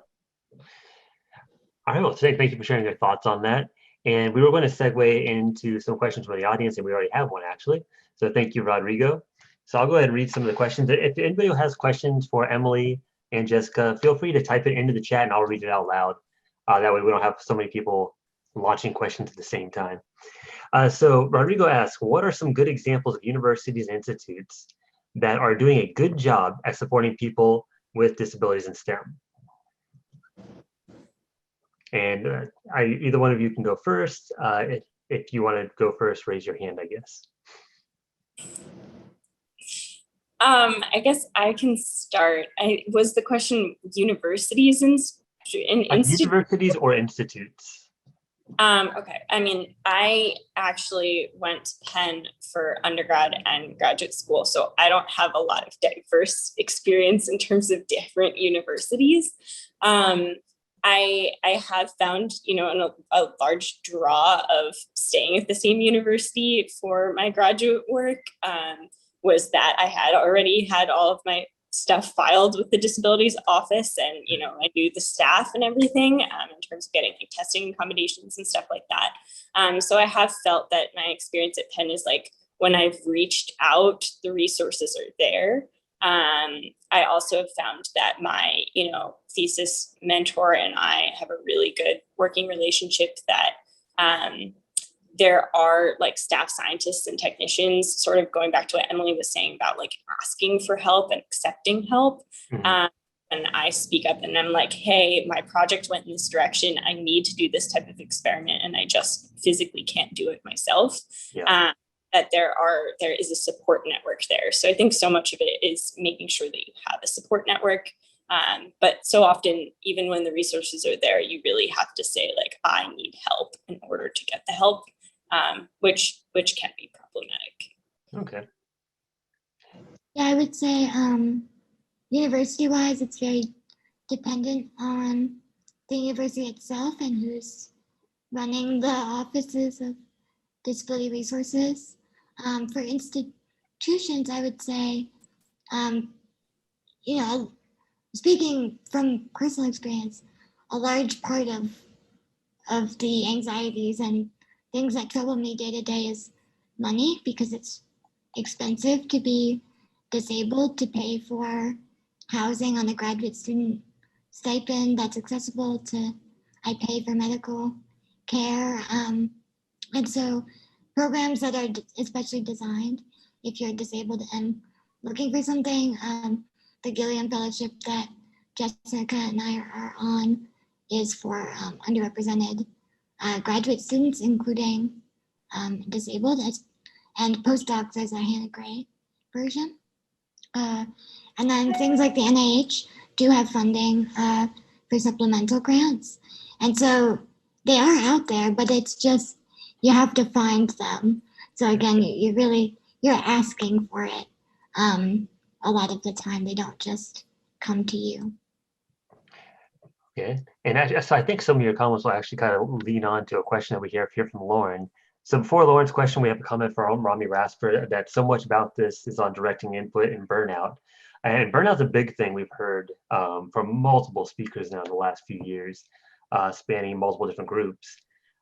All right, well, today, thank you for sharing your thoughts on that. And we were going to segue into some questions from the audience, and we already have one actually. So thank you, Rodrigo. So I'll go ahead and read some of the questions. If anybody has questions for Emily and Jessica, feel free to type it into the chat and I'll read it out loud. That way we don't have so many people launching questions at the same time. So Rodrigo asks, what are some good examples of universities and institutes that are doing a good job at supporting people with disabilities in STEM? And either one of you can go first. If you want to go first, raise your hand, I guess.
I guess I can start. Was the question universities and institutes?
Universities or institutes?
Okay. I mean, I actually went to Penn for undergrad and graduate school, so I don't have a lot of diverse experience in terms of different universities. I have found, a large draw of staying at the same university for my graduate work was that I had already had all of my stuff filed with the disabilities office, and I knew the staff and everything in terms of getting like testing accommodations and stuff like that. So I have felt that my experience at Penn is like when I've reached out, the resources are there. I also have found that my thesis mentor and I have a really good working relationship, that there are like staff scientists and technicians, sort of going back to what Emily was saying about like asking for help and accepting help. And I speak up and I'm like, hey, my project went in this direction. I need to do this type of experiment and I just physically can't do it myself.
Yeah.
That there is a support network there. So I think so much of it is making sure that you have a support network But so often, even when the resources are there, you really have to say, like, I need help in order to get the help, which can be problematic.
Okay.
Yeah, I would say university-wise, it's very dependent on the university itself and who's running the offices of disability resources. For institutions, I would say, you know, speaking from personal experience, a large part of the anxieties and things that trouble me day to day is money, because it's expensive to be disabled, to pay for housing on a graduate student stipend that's accessible to, I pay for medical care. And so programs that are especially designed if you're disabled and looking for something, the Gilliam Fellowship that Jessica and I are on is for underrepresented graduate students, including disabled, and postdocs as a Hannah Gray version. And then things like the NIH do have funding for supplemental grants. And so they are out there, but it's just, you have to find them. So again, you're asking for it. A lot of the time, they don't just come to you.
Okay. And so I think some of your comments will actually kind of lean on to a question that we hear from Lauren. So before Lauren's question, we have a comment from Rami Rasper that so much about this is on directing input and burnout. And burnout's a big thing we've heard from multiple speakers now in the last few years, spanning multiple different groups.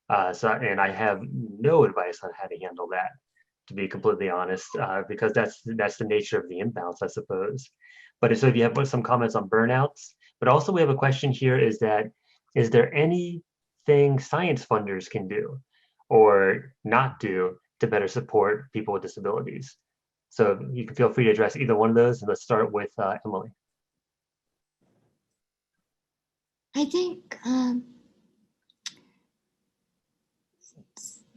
And I have no advice on how to handle that, to be completely honest, because that's the nature of the imbalance, I suppose. But so if you have some comments on burnouts, but also we have a question here, is there anything science funders can do or not do to better support people with disabilities? So you can feel free to address either one of those, and let's start with Emily.
I think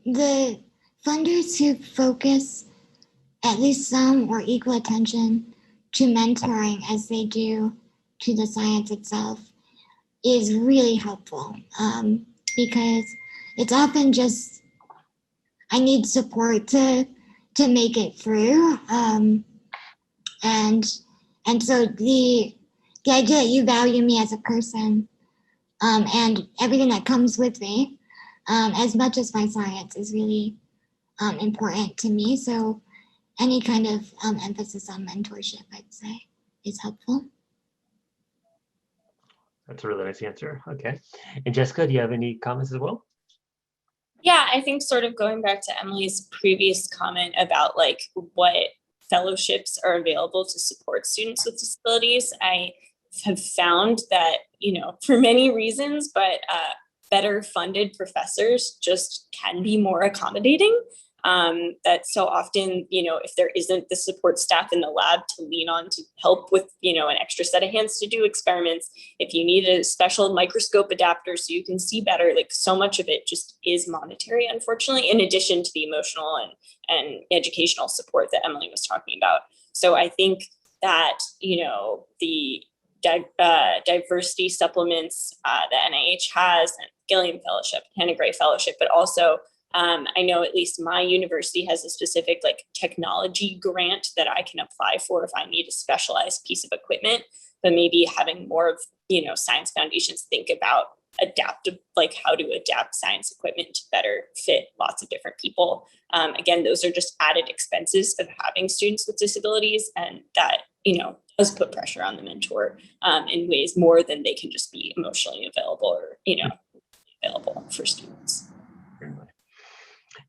the funders who focus at least some or equal attention to mentoring as they do to the science itself is really helpful, because it's often just, I need support to make it through. And so the idea that you value me as a person and everything that comes with me, as much as my science, is really important to me. So any kind of emphasis on mentorship, I'd say, is helpful.
That's a really nice answer. Okay. And Jessica, do you have any comments as well?
Yeah, I think sort of going back to Emily's previous comment about like what fellowships are available to support students with disabilities, I have found that, for many reasons, but better funded professors just can be more accommodating. That so often, if there isn't the support staff in the lab to lean on to help with, an extra set of hands to do experiments, if you need a special microscope adapter so you can see better, like so much of it just is monetary, unfortunately, in addition to the emotional and educational support that Emily was talking about. So I think that, the diversity supplements the NIH has, and Gilliam Fellowship, Hannah Gray Fellowship, but also I know at least my university has a specific like technology grant that I can apply for if I need a specialized piece of equipment, but maybe having more of, science foundations think about how to adapt science equipment to better fit lots of different people. Again, those are just added expenses of having students with disabilities, and that, does put pressure on the mentor in ways more than they can just be emotionally available or, available for students.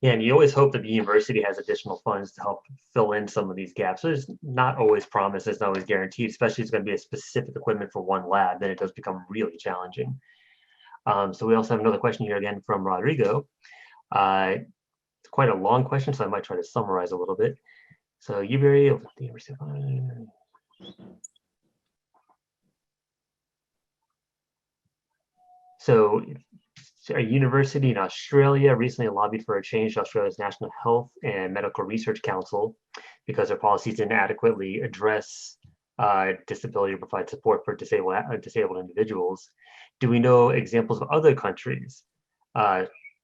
Yeah, and you always hope that the university has additional funds to help fill in some of these gaps. So it's not always promised, it's not always guaranteed, especially if it's going to be a specific equipment for one lab, then it does become really challenging. So we also have another question here again from Rodrigo. It's quite a long question, so I might try to summarize a little bit. So the University of So a university in Australia recently lobbied for a change to Australia's National Health and Medical Research Council because their policies didn't adequately address disability to provide support for disabled individuals. Do we know examples of other countries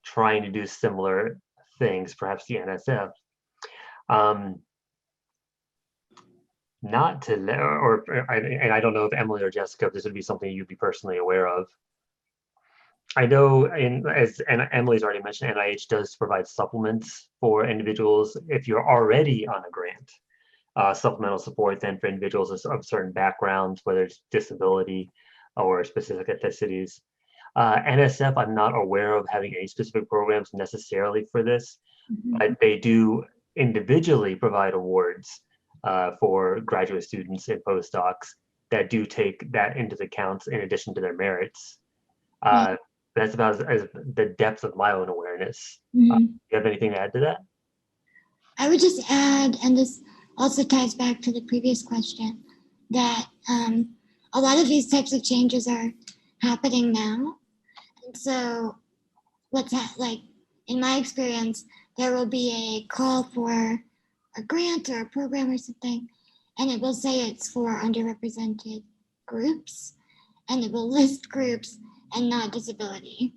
trying to do similar things, perhaps the NSF? Not to, and I don't know if Emily or Jessica, if this would be something you'd be personally aware of. I know, as Emily's already mentioned, NIH does provide supplements for individuals if you're already on a grant. Supplemental support then for individuals of certain backgrounds, whether it's disability or specific ethnicities. NSF, I'm not aware of having any specific programs necessarily for this, but they do individually provide awards for graduate students and postdocs that do take that into account in addition to their merits. That's about as the depth of my own awareness. Do you have anything to add to that?
I would just add, and this also ties back to the previous question, that a lot of these types of changes are happening now. And so like in my experience, there will be a call for a grant or a program or something, and it will say it's for underrepresented groups, and it will list groups and not disability.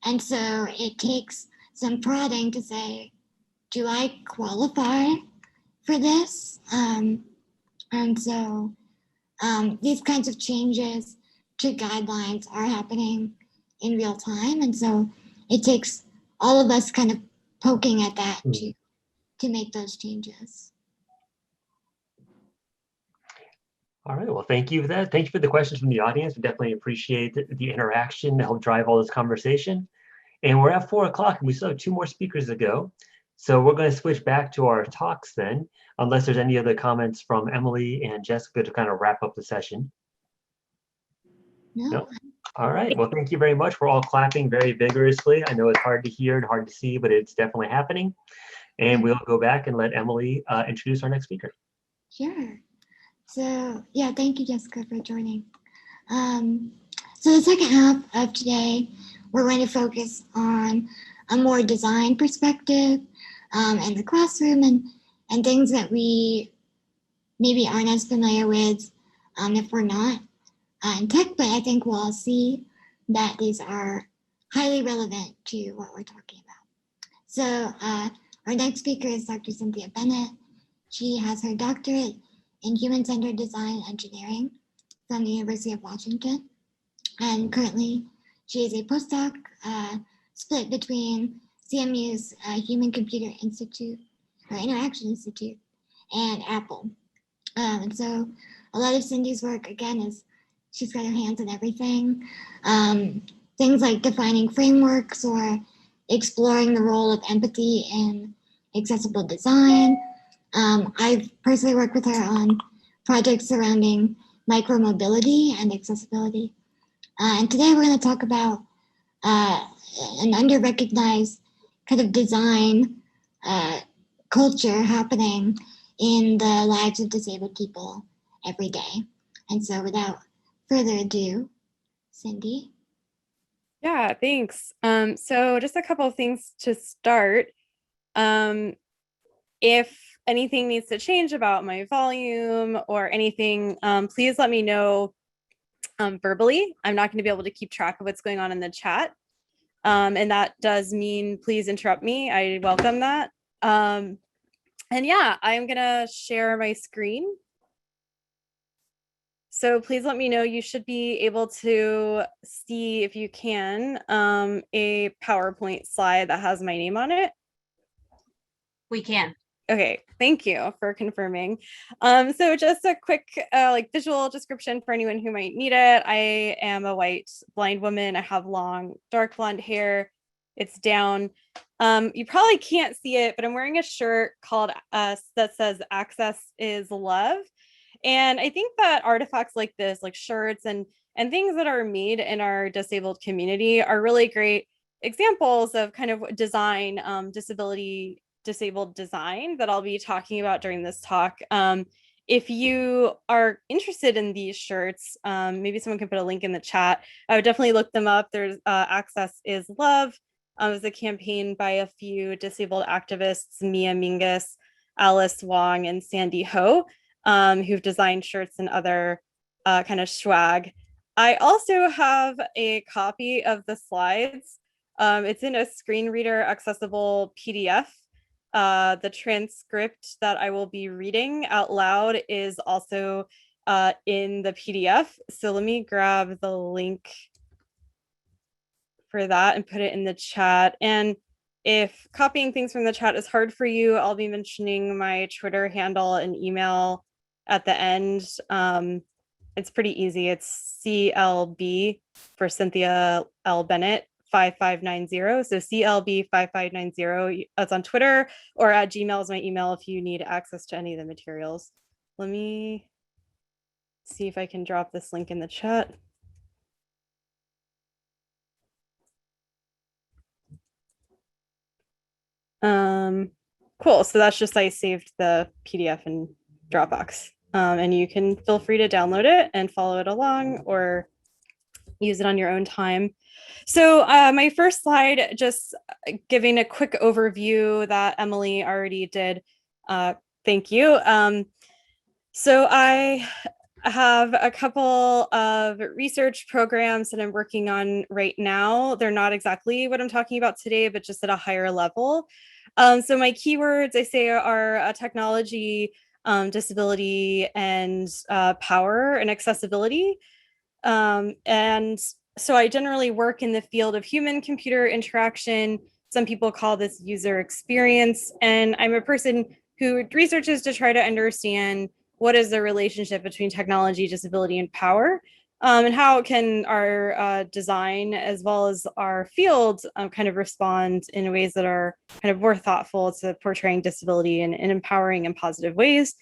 And so it takes some prodding to say, do I qualify for this? And so these kinds of changes to guidelines are happening in real time. And so it takes all of us kind of poking at that to make those changes.
All right, well, thank you for that. Thank you for the questions from the audience. We definitely appreciate the interaction to help drive all this conversation. And we're at 4 o'clock and we still have 2 more speakers to go. So we're going to switch back to our talks then, unless there's any other comments from Emily and Jessica to kind of wrap up the session. No? All right, well, thank you very much. We're all clapping very vigorously. I know it's hard to hear and hard to see, but it's definitely happening. And we'll go back and let Emily introduce our next speaker.
Sure. So yeah, thank you, Jessica, for joining. So the second half of today, we're going to focus on a more design perspective in the classroom and things that we maybe aren't as familiar with if we're not in tech, but I think we'll all see that these are highly relevant to what we're talking about. So our next speaker is Dr. Cynthia Bennett. She has her doctorate in human-centered design engineering from the University of Washington. And currently she is a postdoc split between CMU's Human Computer Institute or Interaction Institute and Apple. And so a lot of Cindy's work, again, is she's got her hands in everything. Things like defining frameworks or exploring the role of empathy in accessible design. I've personally worked with her on projects surrounding micromobility and accessibility. And today we're going to talk about an under-recognized kind of design culture happening in the lives of disabled people every day. And so without further ado, Cindy.
Yeah, thanks. So just a couple of things to start. If anything needs to change about my volume or anything, please let me know verbally. I'm not going to be able to keep track of what's going on in the chat. And that does mean please interrupt me. I welcome that. And yeah, I'm going to share my screen. So please let me know. You should be able to see, if you can, a PowerPoint slide that has my name on it.
We can.
Okay, thank you for confirming. So just a quick like visual description for anyone who might need it. I am a white blind woman. I have long, dark blonde hair. It's down. You probably can't see it, but I'm wearing a shirt called that says "Access is Love." And I think that artifacts like this, like shirts and things that are made in our disabled community, are really great examples of kind of design, disabled design that I'll be talking about during this talk. If you are interested in these shirts, maybe someone can put a link in the chat. I would definitely look them up. There's Access is Love. It was a campaign by a few disabled activists, Mia Mingus, Alice Wong, and Sandy Ho. who've designed shirts and other kind of swag. I also have a copy of the slides. It's in a screen reader accessible PDF. The transcript that I will be reading out loud is also in the PDF. So let me grab the link for that and put it in the chat. And if copying things from the chat is hard for you, I'll be mentioning my Twitter handle and email at the end. It's pretty easy. It's CLB for Cynthia L. Bennett 5590. So CLB 5590. That's on Twitter, or at Gmail is my email if you need access to any of the materials. Let me see if I can drop this link in the chat. Cool. So that's just, I saved the PDF in Dropbox. And you can feel free to download it and follow it along or use it on your own time. So my first slide, just giving a quick overview that Emily already did. Thank you. So I have a couple of research programs that I'm working on right now. They're not exactly what I'm talking about today, but just at a higher level. So my keywords, I say, are technology, disability, and power and accessibility. And so I generally work in the field of human-computer interaction. Some people call this user experience. And I'm a person who researches to try to understand what is the relationship between technology, disability, and power, and how can our design as well as our field kind of respond in ways that are kind of more thoughtful to portraying disability in empowering and positive ways.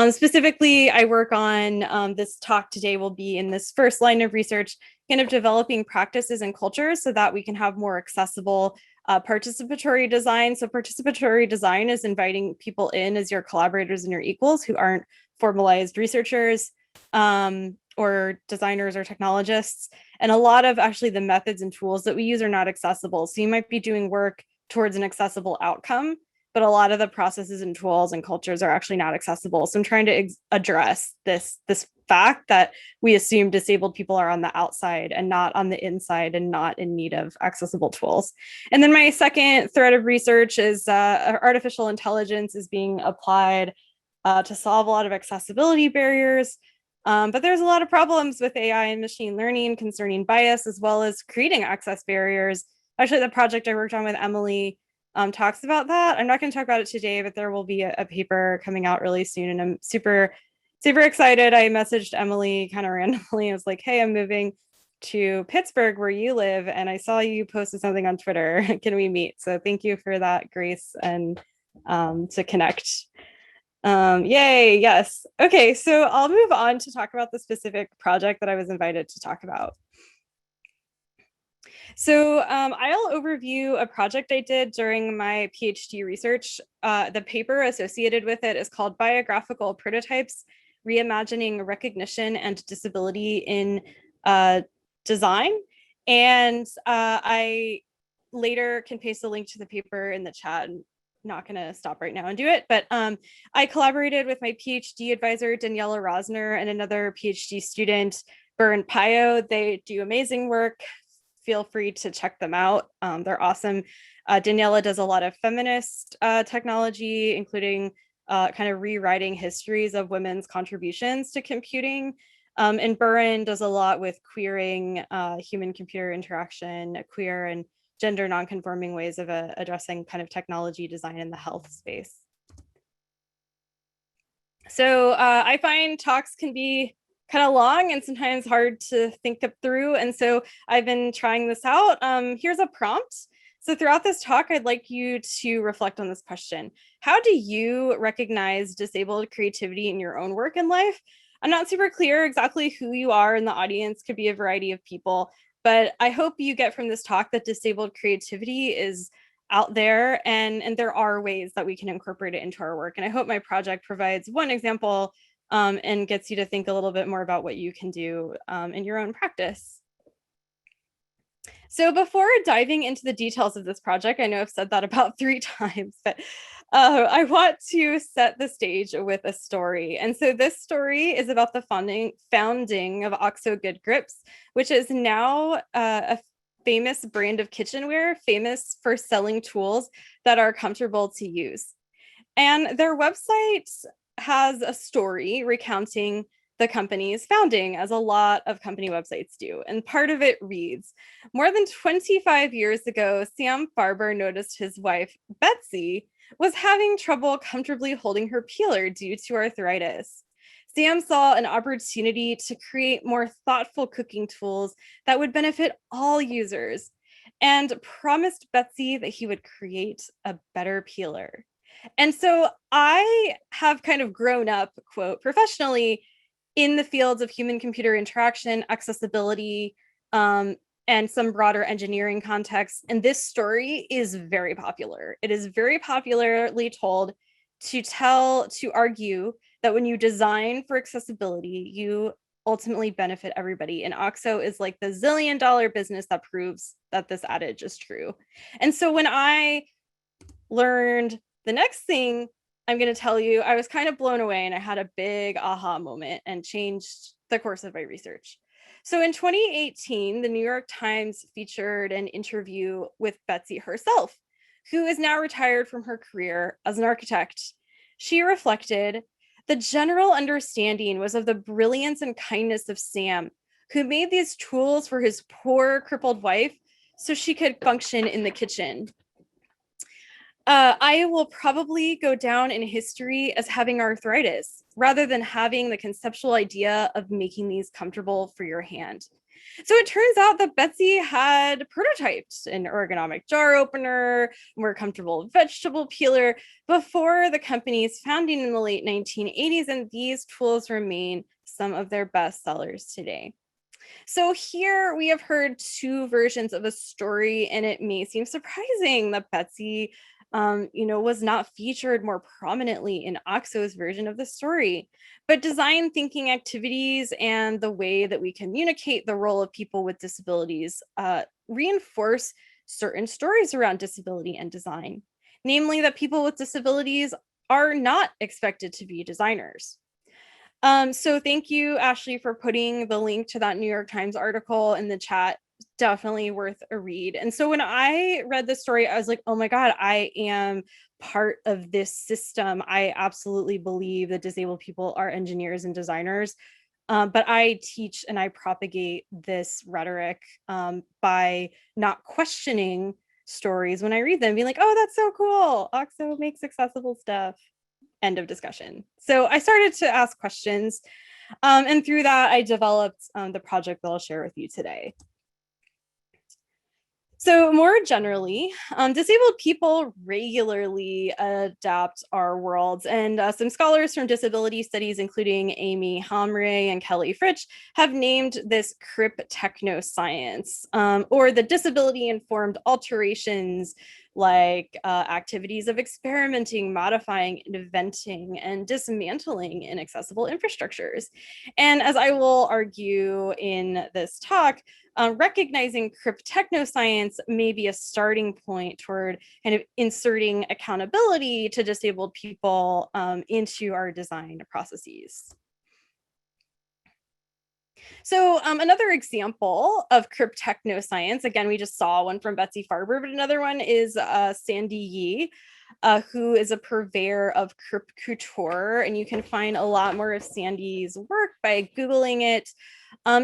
Specifically, I work on this talk today will be in this first line of research, kind of developing practices and cultures so that we can have more accessible participatory design. So participatory design is inviting people in as your collaborators and your equals who aren't formalized researchers or designers or technologists. And a lot of actually the methods and tools that we use are not accessible. So you might be doing work towards an accessible outcome, but a lot of the processes and tools and cultures are actually not accessible. So I'm trying to address this fact that we assume disabled people are on the outside and not on the inside and not in need of accessible tools. And then my second thread of research is artificial intelligence is being applied to solve a lot of accessibility barriers. But there's a lot of problems with AI and machine learning concerning bias, as well as creating access barriers. Actually, the project I worked on with Emily talks about that. I'm not going to talk about it today, but there will be a paper coming out really soon, and I'm super excited. I messaged Emily kind of randomly. I was like, hey, I'm moving to Pittsburgh where you live, and I saw you posted something on Twitter. Can we meet? So thank you for that, Grace, and to connect. Yay, yes. Okay, so I'll move on to talk about the specific project that I was invited to talk about. So I'll overview a project I did during my PhD research. The paper associated with it is called Biographical Prototypes, Reimagining Recognition and Disability in Design. And I later can paste a link to the paper in the chat. I'm not gonna stop right now and do it, but I collaborated with my PhD advisor, Daniela Rosner, and another PhD student, Bern Pio. They do amazing work. Feel free to check them out. They're awesome. Daniela does a lot of feminist technology, including kind of rewriting histories of women's contributions to computing. And Buren does a lot with queering human-computer interaction, queer and gender non-conforming ways of addressing kind of technology design in the health space. So I find talks can be kind of long and sometimes hard to think up through. And so I've been trying this out. Here's a prompt. So throughout this talk, I'd like you to reflect on this question. How do you recognize disabled creativity in your own work and life? I'm not super clear exactly who you are in the audience, could be a variety of people, but I hope you get from this talk that disabled creativity is out there and there are ways that we can incorporate it into our work. And I hope my project provides one example and gets you to think a little bit more about what you can do in your own practice. So before diving into the details of this project, I know I've said that about 3 times, but I want to set the stage with a story. And so this story is about the founding of OXO Good Grips, which is now a famous brand of kitchenware, famous for selling tools that are comfortable to use. And their website has a story recounting the company's founding, as a lot of company websites do. And part of it reads, more than 25 years ago, Sam Farber noticed his wife, Betsy, was having trouble comfortably holding her peeler due to arthritis. Sam saw an opportunity to create more thoughtful cooking tools that would benefit all users and promised Betsy that he would create a better peeler. And so I have kind of grown up, quote, professionally in the fields of human-computer interaction, accessibility, and some broader engineering contexts. And this story is very popular. It is very popularly told to argue that when you design for accessibility, you ultimately benefit everybody. And OXO is like the zillion-dollar business that proves that this adage is true. And so when I learned the next thing I'm going to tell you, I was kind of blown away and I had a big aha moment and changed the course of my research. So in 2018, the New York Times featured an interview with Betsy herself, who is now retired from her career as an architect. She reflected, the general understanding was of the brilliance and kindness of Sam, who made these tools for his poor, crippled wife so she could function in the kitchen. I will probably go down in history as having arthritis rather than having the conceptual idea of making these comfortable for your hand. So it turns out that Betsy had prototyped an ergonomic jar opener, more comfortable vegetable peeler before the company's founding in the late 1980s, and these tools remain some of their best sellers today. So here we have heard two versions of a story, and it may seem surprising that Betsy was not featured more prominently in OXO's version of the story. But design thinking activities and the way that we communicate the role of people with disabilities reinforce certain stories around disability and design, namely that people with disabilities are not expected to be designers. So thank you, Ashley, for putting the link to that New York Times article in the chat. Definitely worth a read. And so when I read the story, I was like, oh my God, I am part of this system. I absolutely believe that disabled people are engineers and designers. But I teach and I propagate this rhetoric by not questioning stories when I read them, being like, oh, that's so cool. OXO makes accessible stuff. End of discussion. So I started to ask questions. And through that, I developed the project that I'll share with you today. So more generally, disabled people regularly adapt our worlds, and some scholars from disability studies, including Amy Hamre and Kelly Fritsch, have named this CRIP technoscience, or the disability-informed alterations like activities of experimenting, modifying, inventing, and dismantling inaccessible infrastructures. And as I will argue in this talk, recognizing CRIP technoscience may be a starting point toward kind of inserting accountability to disabled people into our design processes. So another example of CRIP technoscience, again, we just saw one from Betsy Farber, but another one is Sandy Yee, who is a purveyor of CRIP couture, and you can find a lot more of Sandy's work by Googling it.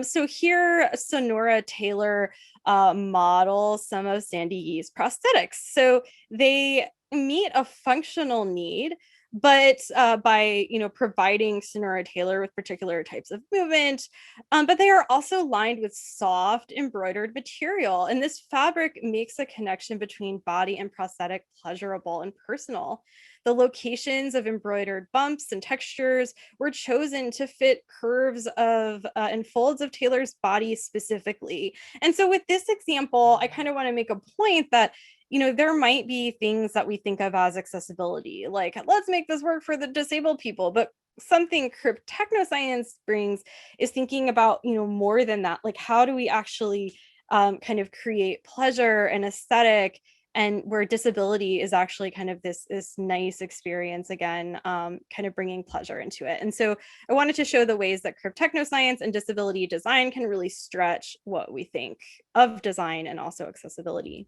So here, Sonora Taylor models some of Sandy Yee's prosthetics. So they meet a functional need, but by providing Sonora Taylor with particular types of movement, but they are also lined with soft embroidered material. And this fabric makes a connection between body and prosthetic pleasurable and personal. The locations of embroidered bumps and textures were chosen to fit curves of and folds of Taylor's body specifically. And so with this example, I kind of want to make a point that there might be things that we think of as accessibility, like let's make this work for the disabled people, but something CRIP technoscience brings is thinking about, more than that, like how do we actually kind of create pleasure and aesthetic and where disability is actually kind of this nice experience again, kind of bringing pleasure into it. And so I wanted to show the ways that cryptechnoscience and disability design can really stretch what we think of design and also accessibility.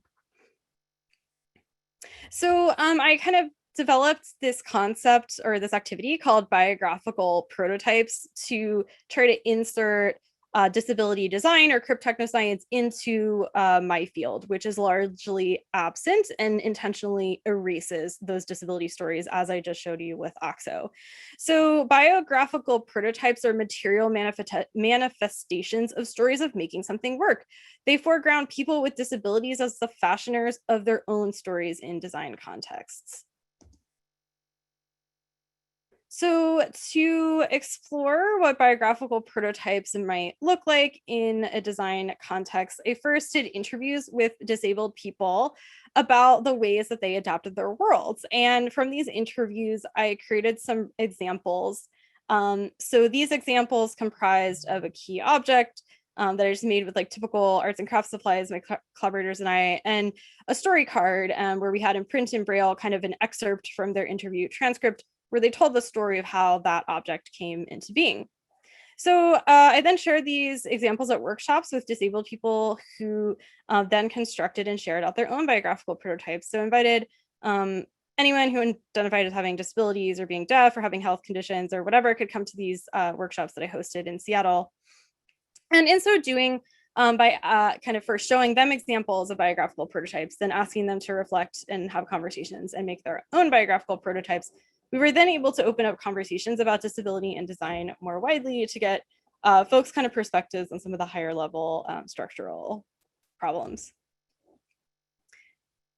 So I kind of developed this concept or this activity called biographical prototypes to try to insert disability design or cryptechnoscience into my field, which is largely absent and intentionally erases those disability stories, as I just showed you with OXO. So biographical prototypes are material manifestations of stories of making something work. They foreground people with disabilities as the fashioners of their own stories in design contexts. So to explore what biographical prototypes might look like in a design context, I first did interviews with disabled people about the ways that they adapted their worlds. And from these interviews, I created some examples. So these examples comprised of a key object that I just made with like typical arts and crafts supplies, my collaborators and I, and a story card where we had in print and braille kind of an excerpt from their interview transcript where they told the story of how that object came into being. So I then shared these examples at workshops with disabled people who then constructed and shared out their own biographical prototypes. So invited anyone who identified as having disabilities or being deaf or having health conditions or whatever could come to these workshops that I hosted in Seattle. And in so doing, by kind of first showing them examples of biographical prototypes, then asking them to reflect and have conversations and make their own biographical prototypes, we were then able to open up conversations about disability and design more widely to get folks' kind of perspectives on some of the higher level structural problems.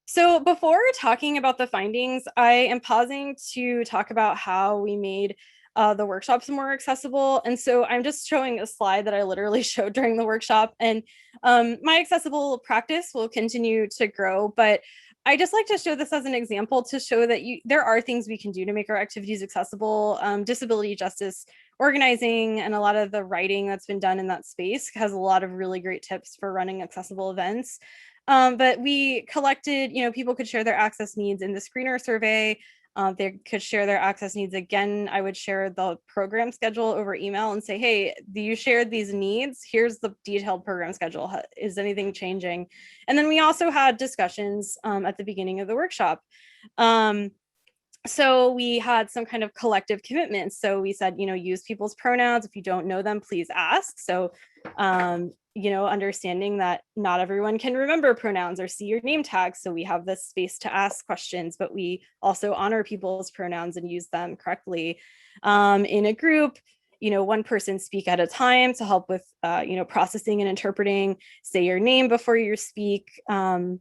So before talking about the findings, I am pausing to talk about how we made the workshops more accessible. And so I'm just showing a slide that I literally showed during the workshop. And my accessible practice will continue to grow, but I just like to show this as an example to show that there are things we can do to make our activities accessible. Disability justice organizing and a lot of the writing that's been done in that space has a lot of really great tips for running accessible events. But we collected, people could share their access needs in the screener survey. They could share their access needs. Again, I would share the program schedule over email and say, hey, you shared these needs. Here's the detailed program schedule. Is anything changing? And then we also had discussions at the beginning of the workshop. So we had some kind of collective commitments. So we said, use people's pronouns. If you don't know them, please ask. So, understanding that not everyone can remember pronouns or see your name tags. So we have this space to ask questions, but we also honor people's pronouns and use them correctly. In a group, one person speak at a time to help with, processing and interpreting, say your name before you speak, putting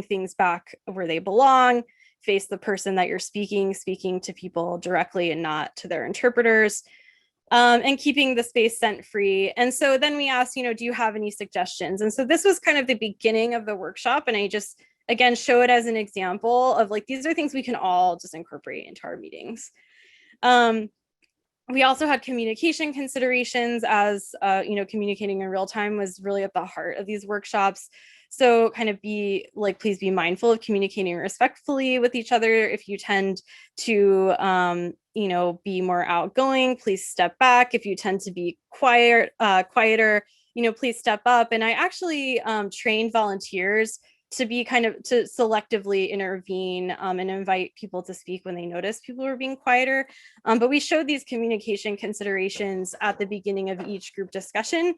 things back where they belong, face the person that you're speaking to people directly and not to their interpreters. And keeping the space scent free. And so then we asked, do you have any suggestions? And so this was kind of the beginning of the workshop. And I just, again, show it as an example of like, these are things we can all just incorporate into our meetings. We also had communication considerations as, communicating in real time was really at the heart of these workshops. So kind of please be mindful of communicating respectfully with each other. If you tend to, be more outgoing, please step back. If you tend to be quieter, please step up. And I actually trained volunteers to be to selectively intervene and invite people to speak when they notice people were being quieter. But we showed these communication considerations at the beginning of each group discussion,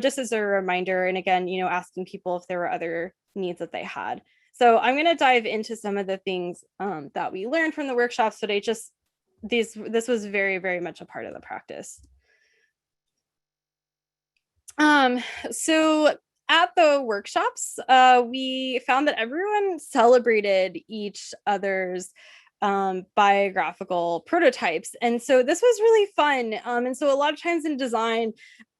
just as a reminder. And again, asking people if there were other needs that they had. So I'm going to dive into some of the things that we learned from the workshops, but this was very, very much a part of the practice. So at the workshops, we found that everyone celebrated each other's biographical prototypes. And so this was really fun. And so a lot of times in design,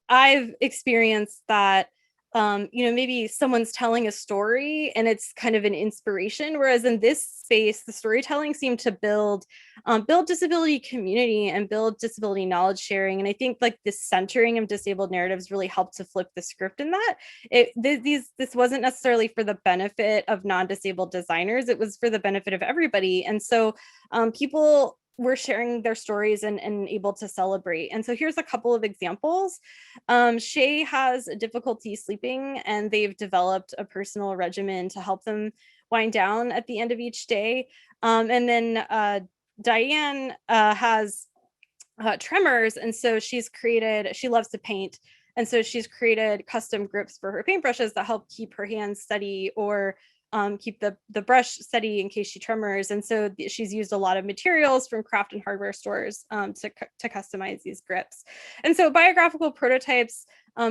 I've experienced that maybe someone's telling a story and it's kind of an inspiration, whereas in this space, the storytelling seemed to build disability community and build disability knowledge sharing. And I think like this centering of disabled narratives really helped to flip the script in that. This wasn't necessarily for the benefit of non-disabled designers, it was for the benefit of everybody. And so people were sharing their stories and able to celebrate. And so here's a couple of examples. Shay has difficulty sleeping, and they've developed a personal regimen to help them wind down at the end of each day. And then Diane has tremors, and so she loves to paint, and so she's created custom grips for her paintbrushes that help keep her hands steady, or keep the brush steady in case she tremors. And so she's used a lot of materials from craft and hardware stores to customize these grips. And so Biographical Prototypes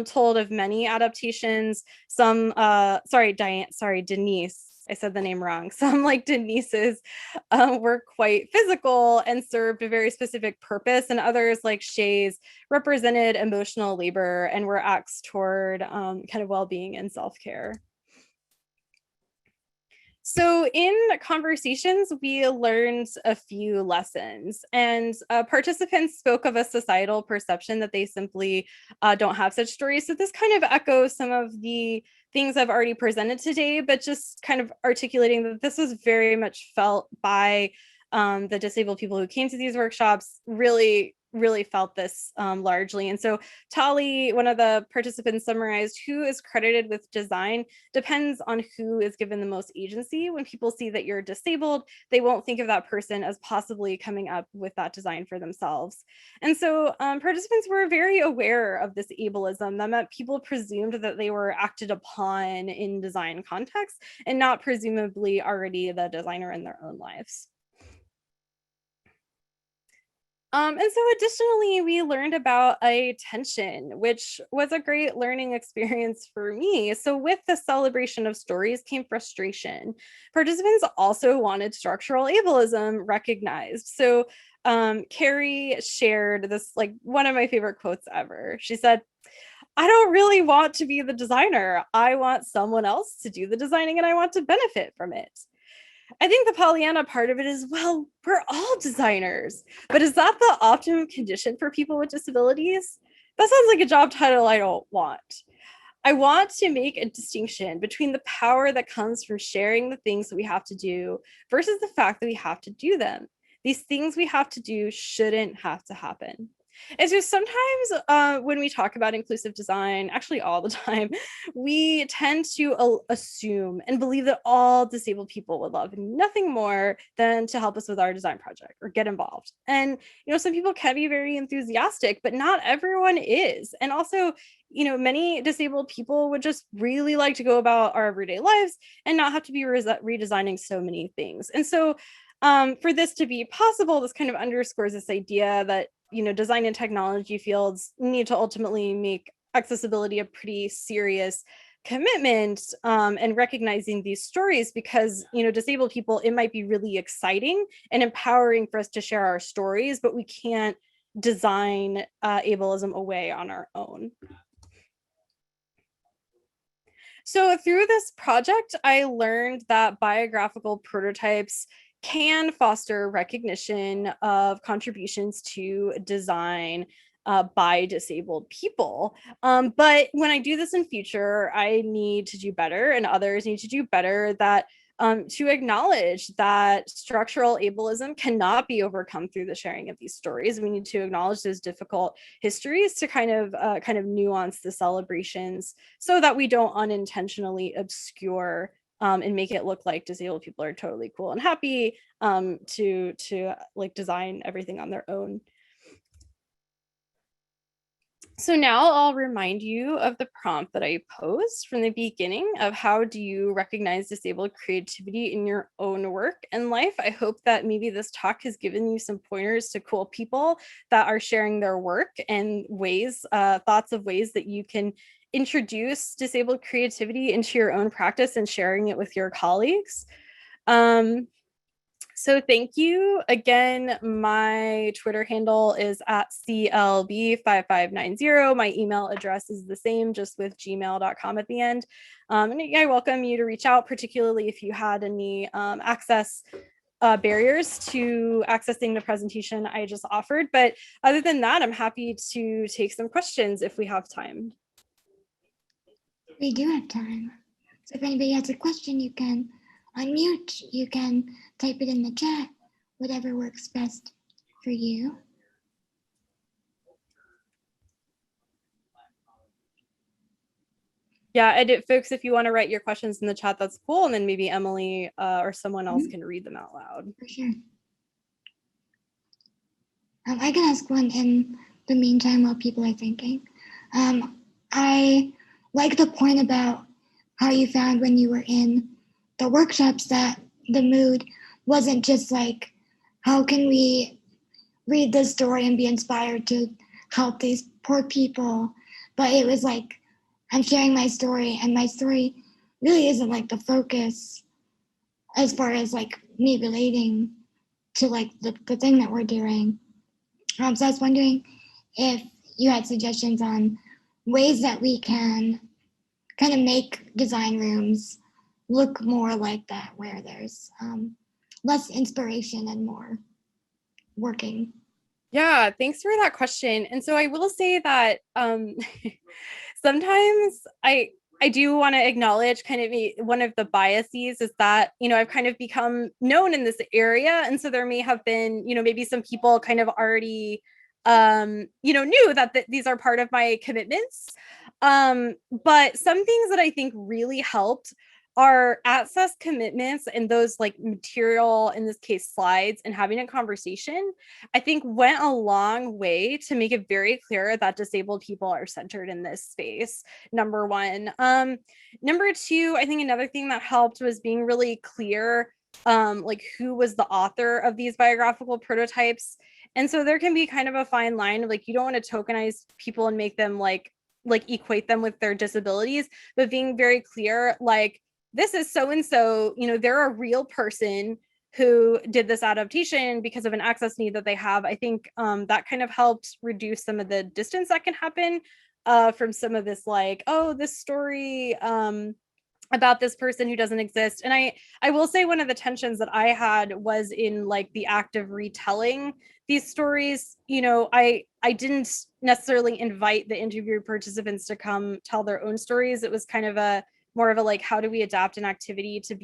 told of many adaptations. Some, Denise, I said the name wrong. Some, like Denise's, were quite physical and served a very specific purpose, and others, like Shay's, represented emotional labor and were acts toward kind of well-being and self-care. So in conversations, we learned a few lessons, and participants spoke of a societal perception that they simply don't have such stories. So this kind of echoes some of the things I've already presented today, but just kind of articulating that this was very much felt by the disabled people who came to these workshops, really felt this largely. And so Tali, one of the participants, summarized, who is credited with design depends on who is given the most agency. When people see that you're disabled, they won't think of that person as possibly coming up with that design for themselves. And so participants were very aware of this ableism. That meant people presumed that they were acted upon in design context and not presumably already the designer in their own lives. And so additionally, we learned about attention, which was a great learning experience for me. So with the celebration of stories came frustration. Participants also wanted structural ableism recognized. So Carrie shared this, like, one of my favorite quotes ever. She said, "I don't really want to be the designer. I want someone else to do the designing, and I want to benefit from it." I think the Pollyanna part of it is, well, we're all designers, but is that the optimum condition for people with disabilities? That sounds like a job title I don't want. I want to make a distinction between the power that comes from sharing the things that we have to do versus the fact that we have to do them. These things we have to do shouldn't have to happen. And so sometimes when we talk about inclusive design, actually all the time, we tend to assume and believe that all disabled people would love nothing more than to help us with our design project or get involved. And, some people can be very enthusiastic, but not everyone is. And also, many disabled people would just really like to go about our everyday lives and not have to be redesigning so many things. And so for this to be possible, this kind of underscores this idea that design and technology fields need to ultimately make accessibility a pretty serious commitment, and recognizing these stories, because disabled people, it might be really exciting and empowering for us to share our stories, but we can't design ableism away on our own. So through this project, I learned that biographical prototypes can foster recognition of contributions to design by disabled people. But when I do this in future, I need to do better, and others need to do better, to acknowledge that structural ableism cannot be overcome through the sharing of these stories. We need to acknowledge those difficult histories to kind of nuance the celebrations so that we don't unintentionally obscure and make it look like disabled people are totally cool and happy to like design everything on their own. So now I'll remind you of the prompt that I posed from the beginning of how do you recognize disabled creativity in your own work and life. I hope that maybe this talk has given you some pointers to cool people that are sharing their work and ways, thoughts of ways that you can introduce disabled creativity into your own practice and sharing it with your colleagues. So thank you. Again, my Twitter handle is at CLB5590. My email address is the same, just with gmail.com at the end. And I welcome you to reach out, particularly if you had any access barriers to accessing the presentation I just offered. But other than that, I'm happy to take some questions if we have time.
We do have time. So if anybody has a question, you can unmute, you can type it in the chat, whatever works best for you.
Yeah, and folks, if you want to write your questions in the chat, that's cool. And then maybe Emily or someone else can read them out loud.
For sure. I can ask one in the meantime while people are thinking. I like the point about how you found when you were in the workshops that the mood wasn't just like, how can we read this story and be inspired to help these poor people? But it was like, I'm sharing my story, and my story really isn't like the focus as far as like me relating to like the thing that we're doing. So I was wondering if you had suggestions on ways that we can kind of make design rooms look more like that, where there's less inspiration and more working.
Yeah, thanks for that question. And so I will say that sometimes I do want to acknowledge kind of one of the biases is that, I've kind of become known in this area. And so there may have been, maybe some people kind of already, knew that these are part of my commitments. But some things that I think really helped are access commitments and those like material, in this case, slides, and having a conversation, I think went a long way to make it very clear that disabled people are centered in this space, number one. Number two, I think another thing that helped was being really clear, like who was the author of these biographical prototypes. And so there can be kind of a fine line of like, you don't want to tokenize people and make them like equate them with their disabilities, but being very clear, like, this is so-and-so, they're a real person who did this adaptation because of an access need that they have. I think that kind of helped reduce some of the distance that can happen from some of this, like, oh, this story about this person who doesn't exist. And I will say one of the tensions that I had was in like the act of retelling these stories. I didn't necessarily invite the interview participants to come tell their own stories. It was kind of more of a like, how do we adapt an activity to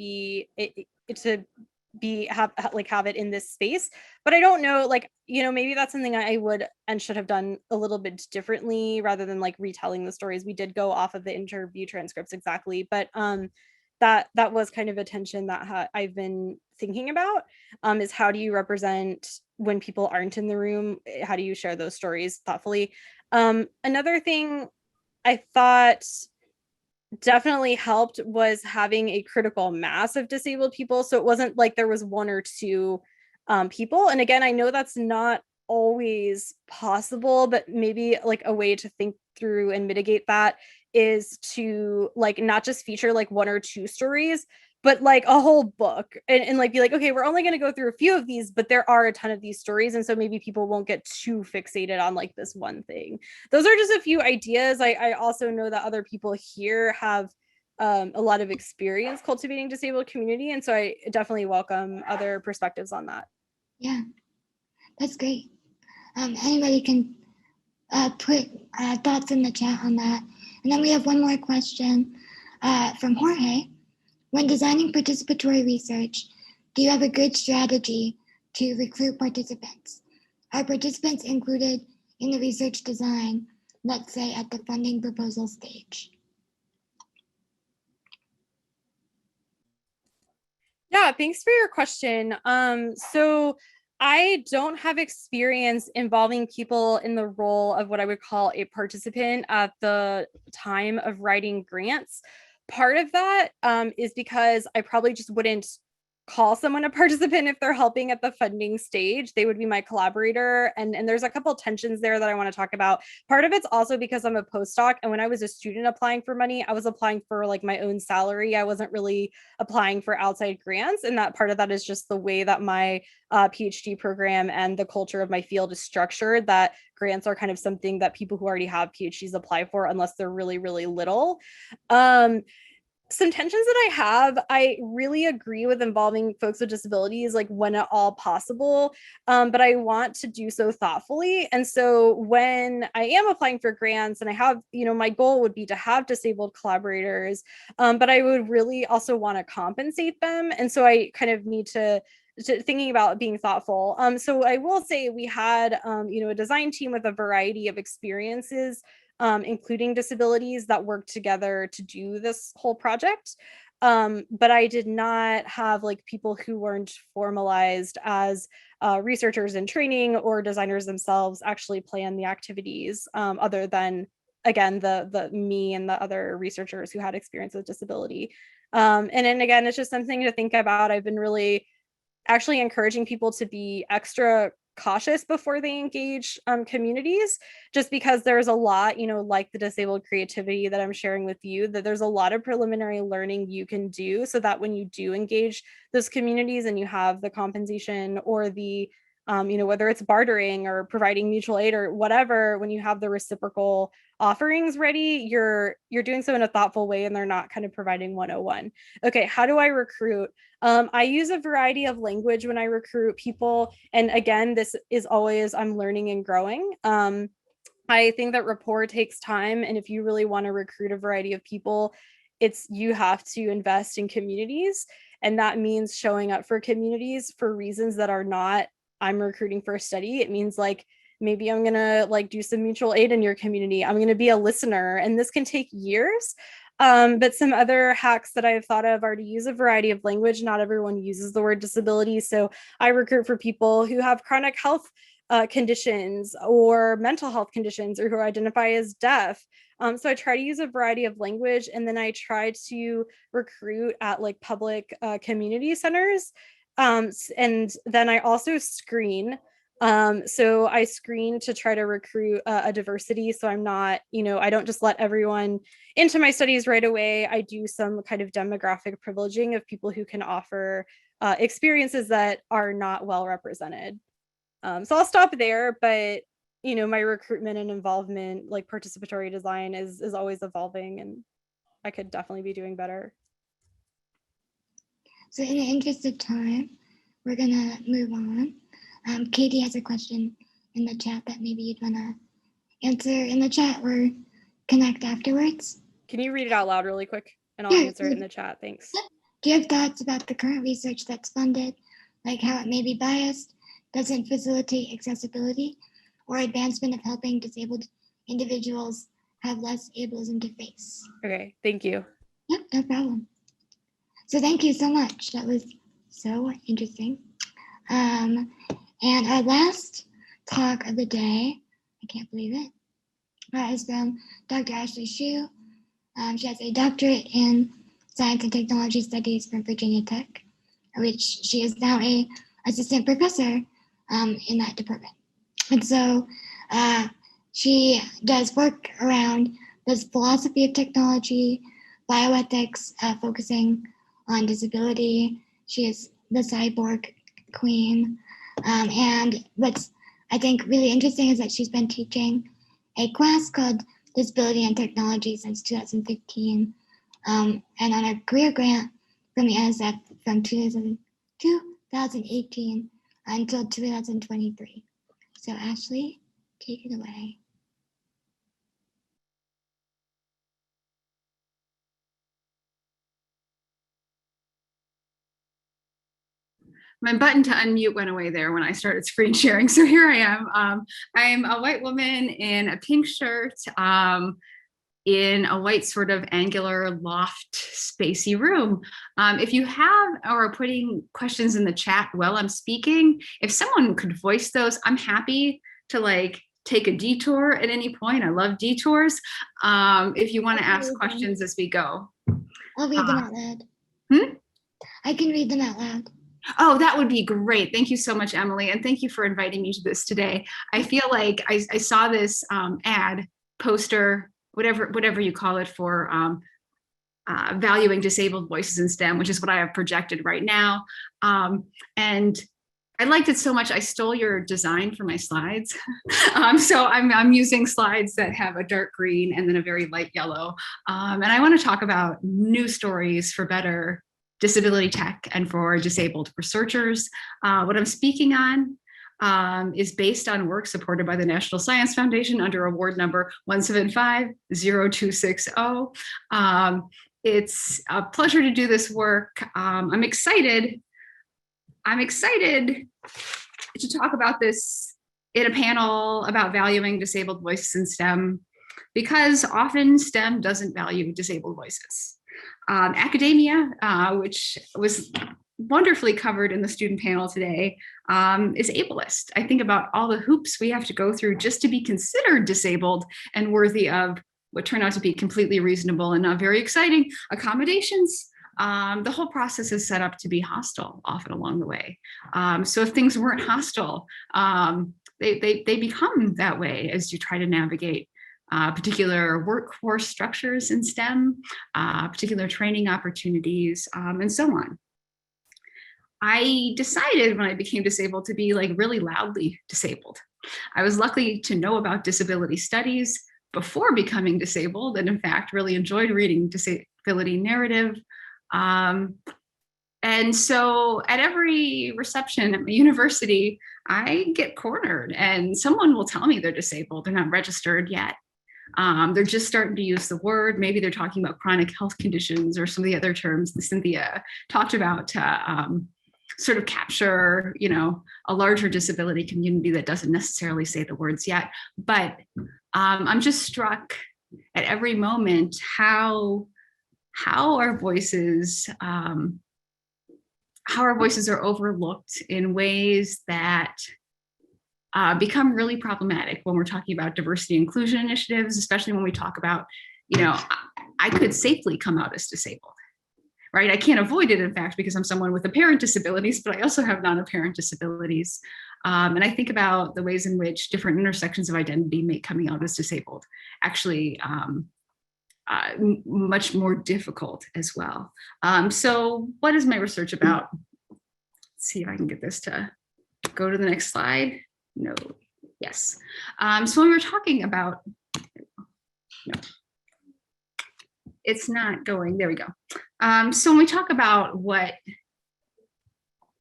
have it in this space? But I don't know, like, maybe that's something I would and should have done a little bit differently rather than like retelling the stories. We did go off of the interview transcripts exactly, but that was kind of a tension that I've been thinking about, is how do you represent when people aren't in the room? How do you share those stories thoughtfully? Another thing I thought definitely helped was having a critical mass of disabled people. So it wasn't like there was one or two people. And again, I know that's not always possible, but maybe like a way to think through and mitigate that is to like not just feature like one or two stories, but like a whole book and like be like, okay, we're only going to go through a few of these, but there are a ton of these stories. And so maybe people won't get too fixated on like this one thing. Those are just a few ideas. I also know that other people here have a lot of experience cultivating disabled community. And so I definitely welcome other perspectives on that.
Yeah, that's great. Anybody can put thoughts in the chat on that. And then we have one more question from Jorge. When designing participatory research, do you have a good strategy to recruit participants? Are participants included in the research design, let's say at the funding proposal stage?
Yeah, thanks for your question. So I don't have experience involving people in the role of what I would call a participant at the time of writing grants. Part of that is because I probably just wouldn't call someone a participant if they're helping at the funding stage. They would be my collaborator. And there's a couple tensions there that I want to talk about. Part of it's also because I'm a postdoc, and when I was a student applying for money, I was applying for like my own salary. I wasn't really applying for outside grants. And that part of that is just the way that my PhD program and the culture of my field is structured, that grants are kind of something that people who already have PhDs apply for unless they're really, really little. Some tensions that I have, I really agree with involving folks with disabilities, like when at all possible, but I want to do so thoughtfully. And so when I am applying for grants and I have, my goal would be to have disabled collaborators, but I would really also want to compensate them. And so I kind of need to thinking about being thoughtful. So I will say we had, a design team with a variety of experiences, including disabilities, that worked together to do this whole project. But I did not have like people who weren't formalized as researchers in training or designers themselves actually plan the activities, other than, again, the me and the other researchers who had experience with disability. And then again, it's just something to think about. I've been really actually encouraging people to be extra cautious before they engage communities, just because there's a lot, like the disabled creativity that I'm sharing with you, that there's a lot of preliminary learning you can do so that when you do engage those communities and you have the compensation or the, whether it's bartering or providing mutual aid or whatever, when you have the reciprocal offerings ready, you're doing so in a thoughtful way and they're not kind of providing 101. Okay, how do I recruit? I use a variety of language when I recruit people. And again, this is always, I'm learning and growing. I think that rapport takes time. And if you really want to recruit a variety of people, you have to invest in communities. And that means showing up for communities for reasons that are not, I'm recruiting for a study. It means like, maybe I'm going to do some mutual aid in your community. I'm going to be a listener, and this can take years. But some other hacks that I've thought of are to use a variety of language. Not everyone uses the word disability. So I recruit for people who have chronic health conditions or mental health conditions, or who identify as deaf. So I try to use a variety of language, and then I try to recruit at like public community centers. And then I also screen. So I screen to try to recruit a diversity. So I'm not, I don't just let everyone into my studies right away. I do some kind of demographic privileging of people who can offer experiences that are not well represented. So I'll stop there, but my recruitment and involvement, like participatory design, is always evolving, and I could definitely be doing better.
So in the interest of time, we're gonna move on. Katie has a question in the chat that maybe you'd wanna answer in the chat or connect afterwards.
Can you read it out loud really quick? And I'll answer it in the chat, thanks.
Do you have thoughts about the current research that's funded, like how it may be biased, doesn't facilitate accessibility, or advancement of helping disabled individuals have less ableism to face?
Okay, thank you.
Yep, no problem. So thank you so much. That was so interesting. And our last talk of the day, I can't believe it, is from Dr. Ashley Hsu. She has a doctorate in Science and Technology Studies from Virginia Tech, which she is now an assistant professor in that department. And so she does work around this philosophy of technology, bioethics, focusing on disability. She is the cyborg queen. And what's I think really interesting is that she's been teaching a class called Disability and Technology since 2015, and on a career grant from the NSF from 2018 until 2023. So Ashley, take it away.
My button to unmute went away there when I started screen sharing. So here I am. I'm a white woman in a pink shirt, in a white sort of angular loft spacey room. If you have or are putting questions in the chat while I'm speaking, if someone could voice those, I'm happy to take a detour at any point. I love detours. If you want to ask questions as we go.
I'll read them out loud. I can read them out loud.
Oh, that would be great. Thank you so much, Emily. And thank you for inviting me to this today. I feel like I saw this ad, poster, whatever you call it, for valuing disabled voices in STEM, which is what I have projected right now. And I liked it so much, I stole your design for my slides. So I'm using slides that have a dark green and then a very light yellow. And I want to talk about news stories for better disability tech and for disabled researchers. What I'm speaking on is based on work supported by the National Science Foundation under award number 175-0260. It's a pleasure to do this work. I'm excited to talk about this in a panel about valuing disabled voices in STEM, because often STEM doesn't value disabled voices. Academia, which was wonderfully covered in the student panel today, is ableist. I think about all the hoops we have to go through just to be considered disabled and worthy of what turn out to be completely reasonable and not very exciting accommodations. The whole process is set up to be hostile often along the way. So if things weren't hostile, they become that way as you try to navigate particular workforce structures in STEM, particular training opportunities, and so on. I decided when I became disabled to be like really loudly disabled. I was lucky to know about disability studies before becoming disabled, and in fact really enjoyed reading disability narrative. And so at every reception at my university, I get cornered and someone will tell me they're disabled. They're not registered yet. They're just starting to use the word. Maybe they're talking about chronic health conditions or some of the other terms that Cynthia talked about to sort of capture, a larger disability community that doesn't necessarily say the words yet. But I'm just struck at every moment how our voices are overlooked in ways that become really problematic when we're talking about diversity inclusion initiatives, especially when we talk about, I could safely come out as disabled, right? I can't avoid it, in fact, because I'm someone with apparent disabilities, but I also have non-apparent disabilities. And I think about the ways in which different intersections of identity make coming out as disabled actually much more difficult as well. So what is my research about? Let's see if I can get this to go to the next slide. No, yes. So when we're talking about, no, it's not going, there we go. So when we talk about what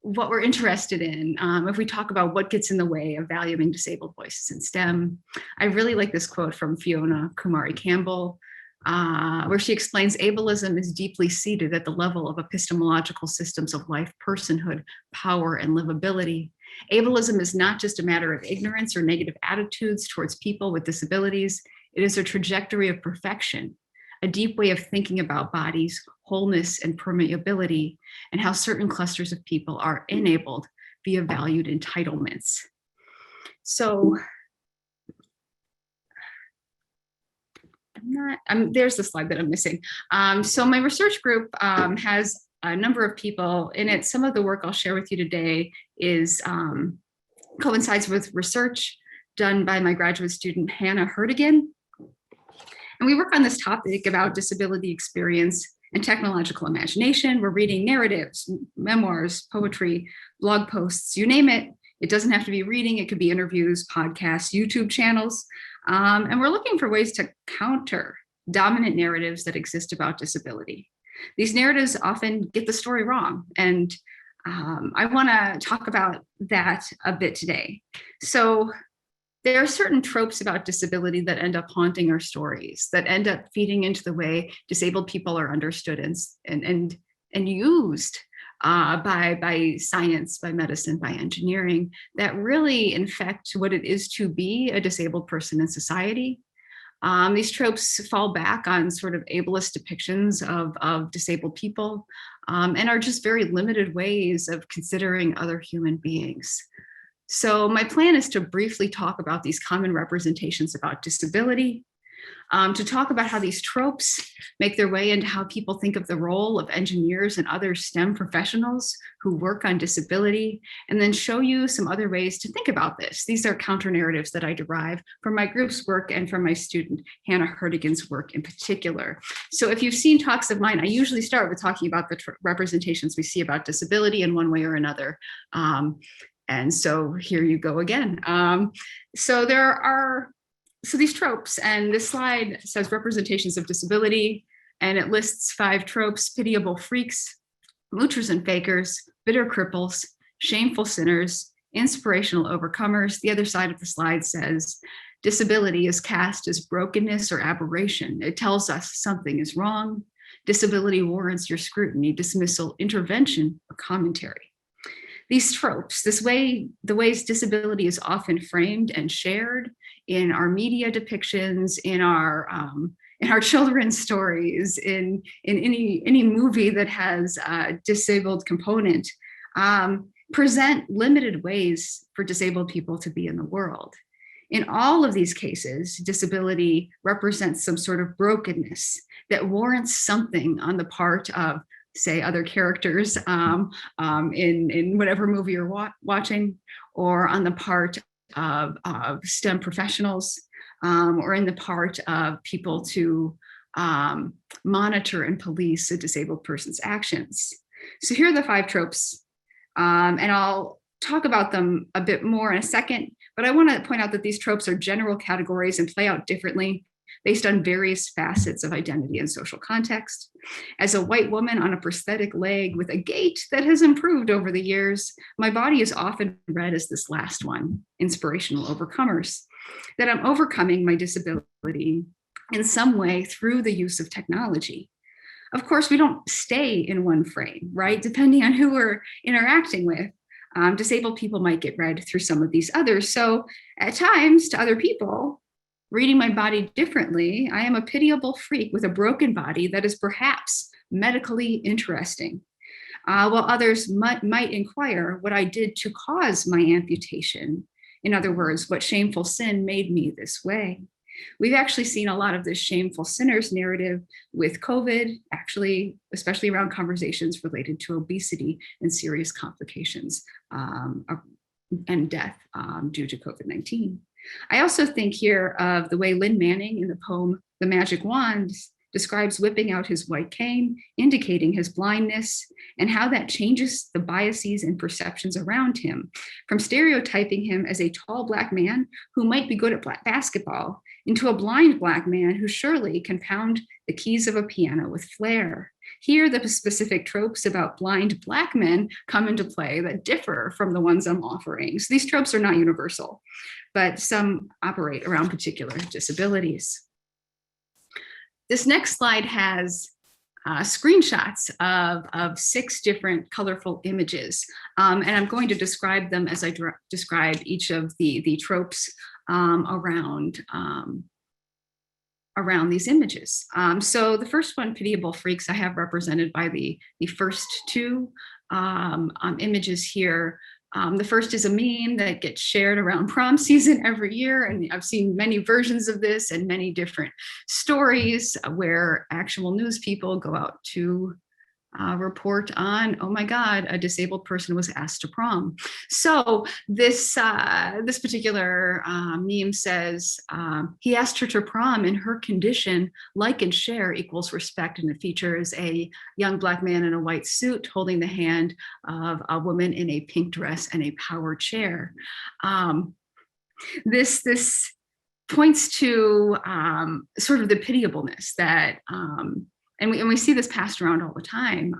we're interested in, if we talk about what gets in the way of valuing disabled voices in STEM, I really like this quote from Fiona Kumari Campbell, where she explains ableism is deeply seated at the level of epistemological systems of life, personhood, power, and livability. Ableism is not just a matter of ignorance or negative attitudes towards people with disabilities. It is a trajectory of perfection, a deep way of thinking about bodies, wholeness, and permeability, and how certain clusters of people are enabled via valued entitlements. So there's the slide that I'm missing. So my research group has a number of people in it. Some of the work I'll share with you today is coincides with research done by my graduate student, Hannah Hertigan. And we work on this topic about disability experience and technological imagination. We're reading narratives, memoirs, poetry, blog posts, you name it. It doesn't have to be reading, it could be interviews, podcasts, YouTube channels. And we're looking for ways to counter dominant narratives that exist about disability. These narratives often get the story wrong. And I wanna talk about that a bit today. So there are certain tropes about disability that end up haunting our stories, that end up feeding into the way disabled people are understood and used by science, by medicine, by engineering, that really infect what it is to be a disabled person in society. These tropes fall back on sort of ableist depictions of disabled people and are just very limited ways of considering other human beings. So my plan is to briefly talk about these common representations about disability, to talk about how these tropes make their way into how people think of the role of engineers and other STEM professionals who work on disability, and then show you some other ways to think about this. These are counter narratives that I derive from my group's work and from my student Hannah Hertigan's work in particular. So if you've seen talks of mine, I usually start with talking about the representations we see about disability in one way or another. And so here you go again. So these tropes, and this slide says representations of disability, and it lists 5 tropes: pitiable freaks, moochers and fakers, bitter cripples, shameful sinners, inspirational overcomers. The other side of the slide says disability is cast as brokenness or aberration. It tells us something is wrong. Disability warrants your scrutiny, dismissal, intervention, or commentary. These tropes, the ways disability is often framed and shared in our media depictions, in our children's stories, in any movie that has a disabled component, present limited ways for disabled people to be in the world. In all of these cases, disability represents some sort of brokenness that warrants something on the part of, say, other characters in whatever movie you're watching, or on the part of STEM professionals, or in the part of people to monitor and police a disabled person's actions. So here are the 5 tropes, and I'll talk about them a bit more in a second, but I want to point out that these tropes are general categories and play out differently based on various facets of identity and social context. As a white woman on a prosthetic leg with a gait that has improved over the years, my body is often read as this last one, inspirational overcomers, that I'm overcoming my disability in some way through the use of technology. Of course, we don't stay in one frame, right? Depending on who we're interacting with, disabled people might get read through some of these others. So at times, to other people, reading my body differently, I am a pitiable freak with a broken body that is perhaps medically interesting, while others might inquire what I did to cause my amputation. In other words, what shameful sin made me this way. We've actually seen a lot of this shameful sinners narrative with COVID, actually, especially around conversations related to obesity and serious complications and death due to COVID-19. I also think here of the way Lynn Manning in the poem The Magic Wand describes whipping out his white cane, indicating his blindness, and how that changes the biases and perceptions around him, from stereotyping him as a tall Black man who might be good at basketball into a blind Black man who surely can pound the keys of a piano with flair. Here, the specific tropes about blind Black men come into play that differ from the ones I'm offering. So these tropes are not universal, but some operate around particular disabilities. This next slide has screenshots of 6 different colorful images, and I'm going to describe them as I describe each of the tropes around these images. So the first one, pitiable freaks, I have represented by the first 2 images here. The first is a meme that gets shared around prom season every year, and I've seen many versions of this and many different stories where actual news people go out to report on, oh my God, a disabled person was asked to prom. So this particular meme says, he asked her to prom in her condition, like and share equals respect, and it features a young Black man in a white suit holding the hand of a woman in a pink dress and a power chair. This points to sort of the pitiableness that and we see this passed around all the time.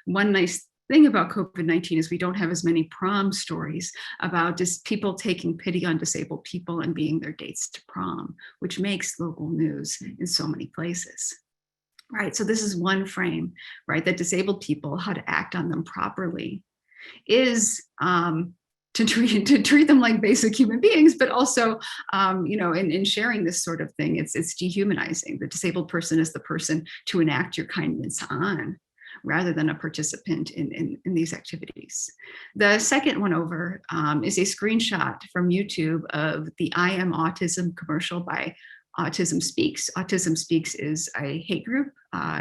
One nice thing about COVID-19 is we don't have as many prom stories about just people taking pity on disabled people and being their dates to prom, which makes local news in so many places. Right, so this is one frame, right, that disabled people, how to act on them properly is to treat them like basic human beings, but also, in sharing this sort of thing, it's dehumanizing. The disabled person is the person to enact your kindness on, rather than a participant in these activities. The second one over is a screenshot from YouTube of the I Am Autism commercial by Autism Speaks. Autism Speaks is a hate group.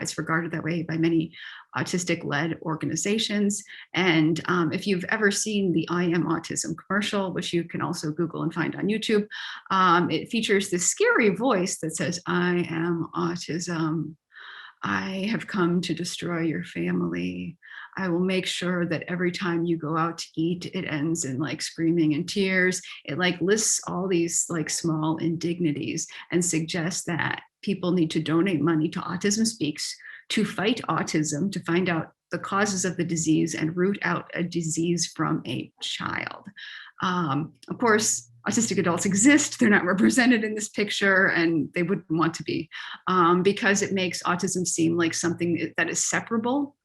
It's regarded that way by many autistic-led organizations. And if you've ever seen the I Am Autism commercial, which you can also Google and find on YouTube, it features this scary voice that says, "I am autism. I have come to destroy your family. I will make sure that every time you go out to eat, it ends in like screaming and tears." It like lists all these like small indignities and suggests that people need to donate money to Autism Speaks to fight autism, to find out the causes of the disease and root out a disease from a child. Of course, autistic adults exist. They're not represented in this picture, and they wouldn't want to be, because it makes autism seem like something that is separable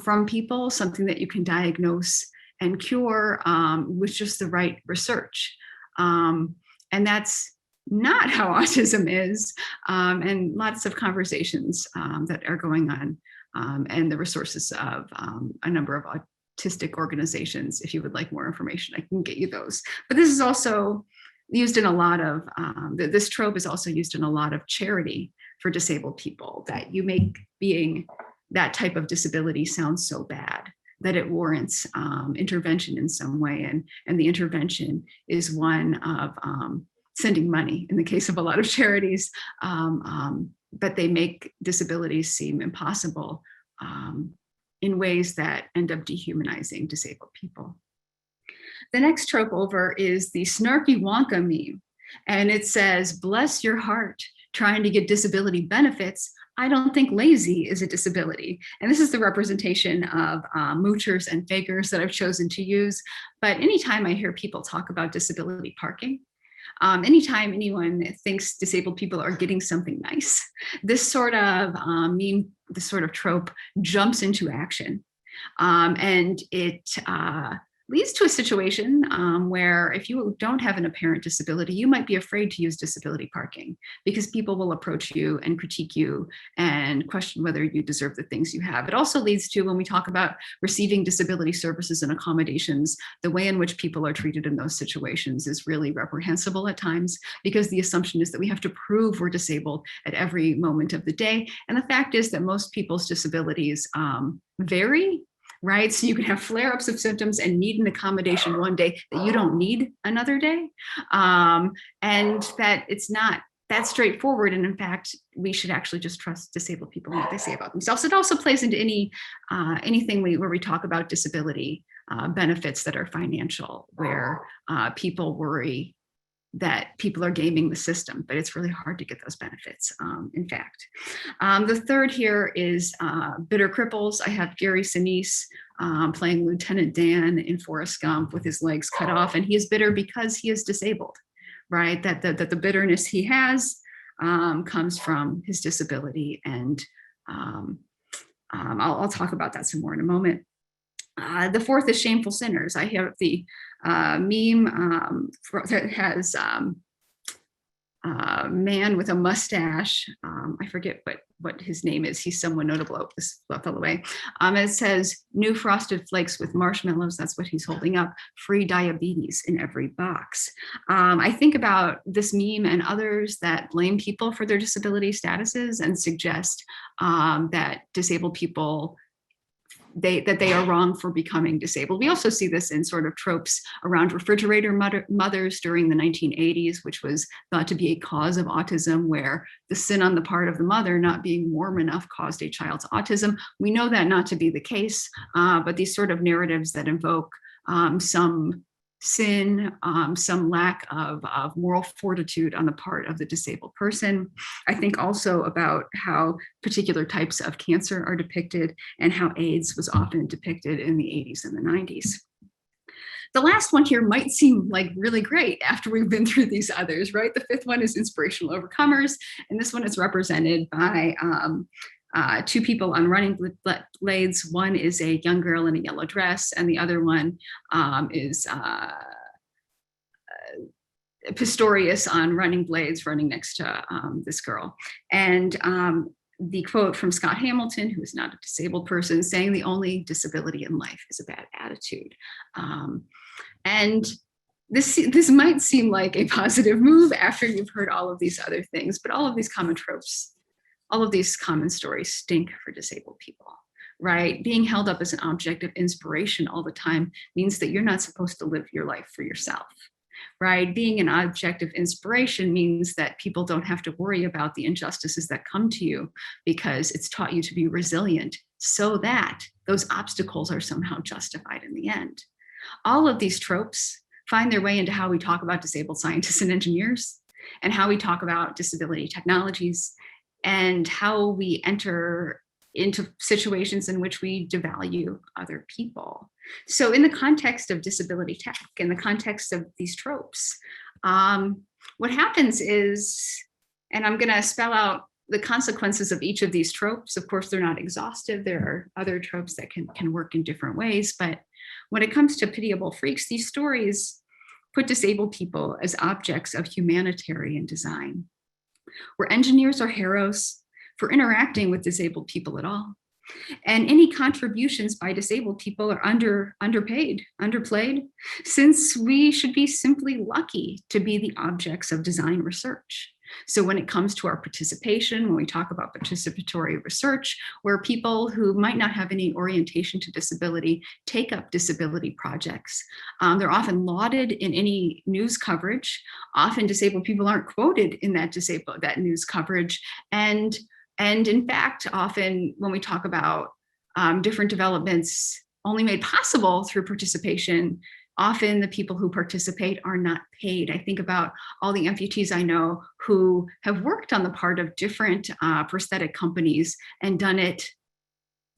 from people, something that you can diagnose and cure with just the right research. And that's not how autism is, and lots of conversations that are going on, and the resources of a number of autistic organizations. If you would like more information, I can get you those. But this is also used in a lot of, this trope is also used in a lot of charity for disabled people, that you make being that type of disability sounds so bad that it warrants intervention in some way. And the intervention is one of sending money in the case of a lot of charities, but they make disabilities seem impossible in ways that end up dehumanizing disabled people. The next trope over is the snarky Wonka meme. And it says, "Bless your heart, trying to get disability benefits. I don't think lazy is a disability." And this is the representation of moochers and fakers that I've chosen to use. But anytime I hear people talk about disability parking, anytime anyone thinks disabled people are getting something nice, this sort of meme, this sort of trope jumps into action. And it leads to a situation where if you don't have an apparent disability, you might be afraid to use disability parking because people will approach you and critique you and question whether you deserve the things you have. It also leads to, when we talk about receiving disability services and accommodations, the way in which people are treated in those situations is really reprehensible at times, because the assumption is that we have to prove we're disabled at every moment of the day. And the fact is that most people's disabilities vary. Right? So you can have flare-ups of symptoms and need an accommodation one day that you don't need another day. And that it's not that straightforward. And in fact, we should actually just trust disabled people and what they say about themselves. It also plays into anything where we talk about disability benefits that are financial, where people worry that people are gaming the system, but it's really hard to get those benefits, in fact. The third here is bitter cripples. I have Gary Sinise playing Lieutenant Dan in Forrest Gump with his legs cut off, and he is bitter because he is disabled, right? That the bitterness he has comes from his disability, and I'll talk about that some more in a moment. The fourth is shameful sinners. I have the meme that has a man with a mustache. I forget what his name is. He's someone notable. Oh, this fell away. It says, "New frosted flakes with marshmallows." That's what he's holding up. "Free diabetes in every box." I think about this meme and others that blame people for their disability statuses and suggest that disabled people, that they are wrong for becoming disabled. We also see this in sort of tropes around refrigerator mothers during the 1980s, which was thought to be a cause of autism, where the sin on the part of the mother not being warm enough caused a child's autism. We know that not to be the case, but these sort of narratives that invoke some sin, some lack of moral fortitude on the part of the disabled person. I think also about how particular types of cancer are depicted and how AIDS was often depicted in the 80s and the 90s. The last one here might seem like really great after we've been through these others, right? The fifth one is Inspirational Overcomers, and this one is represented by two people on running blades. One is a young girl in a yellow dress, and the other one is Pistorius on running blades, running next to this girl. And the quote from Scott Hamilton, who is not a disabled person, saying, "The only disability in life is a bad attitude." And this might seem like a positive move after you've heard all of these other things, but all of these common tropes, all of these common stories stink for disabled people, right? Being held up as an object of inspiration all the time means that you're not supposed to live your life for yourself, right? Being an object of inspiration means that people don't have to worry about the injustices that come to you because it's taught you to be resilient so that those obstacles are somehow justified in the end. All of these tropes find their way into how we talk about disabled scientists and engineers, and how we talk about disability technologies, and how we enter into situations in which we devalue other people. So in the context of disability tech, in the context of these tropes, what happens is, and I'm gonna spell out the consequences of each of these tropes. Of course, they're not exhaustive. There are other tropes that can work in different ways, but when it comes to Pitiable Freaks, these stories put disabled people as objects of humanitarian design, where engineers are heroes for interacting with disabled people at all. And any contributions by disabled people are underpaid, underplayed, since we should be simply lucky to be the objects of design research. So when it comes to our participation, when we talk about participatory research, where people who might not have any orientation to disability take up disability projects, they're often lauded in any news coverage. Often disabled people aren't quoted in that news coverage. And in fact, often when we talk about different developments only made possible through participation, often the people who participate are not paid. I think about all the amputees I know who have worked on the part of different prosthetic companies and done it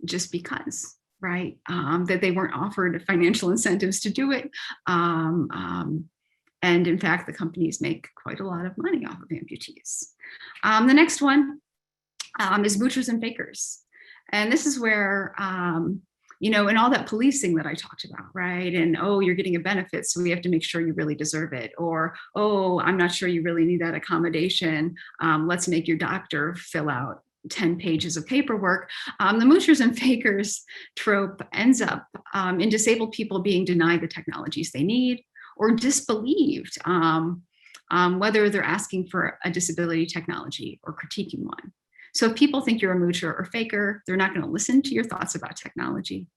just because, right? That they weren't offered financial incentives to do it. And in fact, the companies make quite a lot of money off of amputees. The next one is moochers and fakers. And this is where, and all that policing that I talked about, right? And, oh, you're getting a benefit, so we have to make sure you really deserve it. Or, oh, I'm not sure you really need that accommodation. Let's make your doctor fill out 10 pages of paperwork. The moochers and fakers trope ends up in disabled people being denied the technologies they need or disbelieved, whether they're asking for a disability technology or critiquing one. So if people think you're a moocher or faker, they're not going to listen to your thoughts about technology.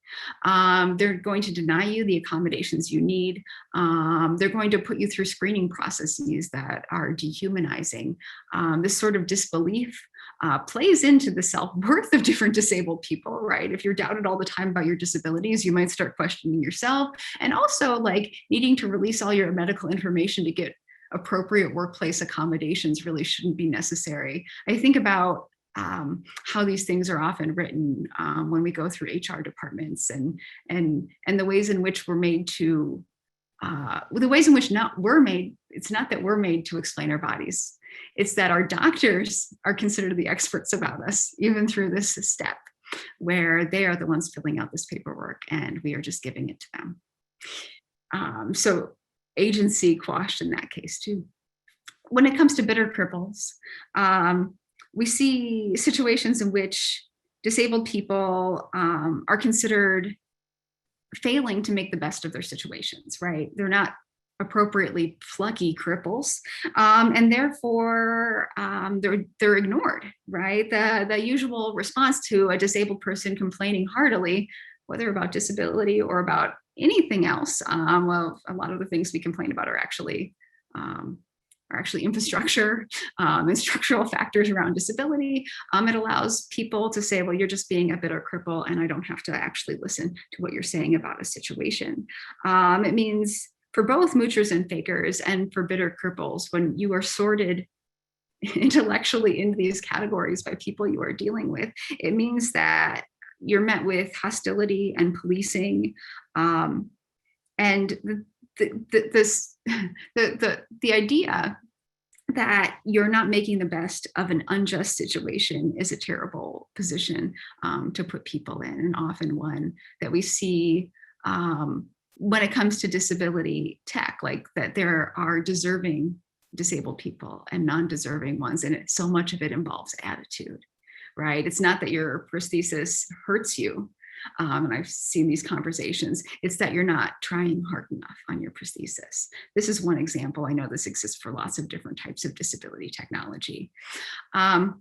They're going to deny you the accommodations you need. They're going to put you through screening processes that are dehumanizing. This sort of disbelief plays into the self-worth of different disabled people, right? If you're doubted all the time about your disabilities, you might start questioning yourself, and also like needing to release all your medical information to get appropriate workplace accommodations really shouldn't be necessary. I think about how these things are often written when we go through HR departments, and the ways in which we're made to, the ways in which we're made. It's not that we're made to explain our bodies. It's that our doctors are considered the experts about us, even through this step, where they are the ones filling out this paperwork and we are just giving it to them. So agency quashed in that case too. When it comes to bitter cripples, we see situations in which disabled people are considered failing to make the best of their situations, right? They're not appropriately plucky cripples, and therefore they're ignored, right? The usual response to a disabled person complaining heartily, whether about disability or about anything else, well, a lot of the things we complain about are actually infrastructure and structural factors around disability. It allows people to say, well, you're just being a bitter cripple and I don't have to actually listen to what you're saying about a situation. It means for both moochers and fakers and for bitter cripples, when you are sorted intellectually into these categories by people you are dealing with, it means that you're met with hostility and policing, and the idea that you're not making the best of an unjust situation is a terrible position to put people in, and often one that we see when it comes to disability tech, like that there are deserving disabled people and non-deserving ones, and so much of it involves attitude, right? It's not that your prosthesis hurts you, and I've seen these conversations, it's that you're not trying hard enough on your prosthesis. This is one example. I know this exists for lots of different types of disability technology. The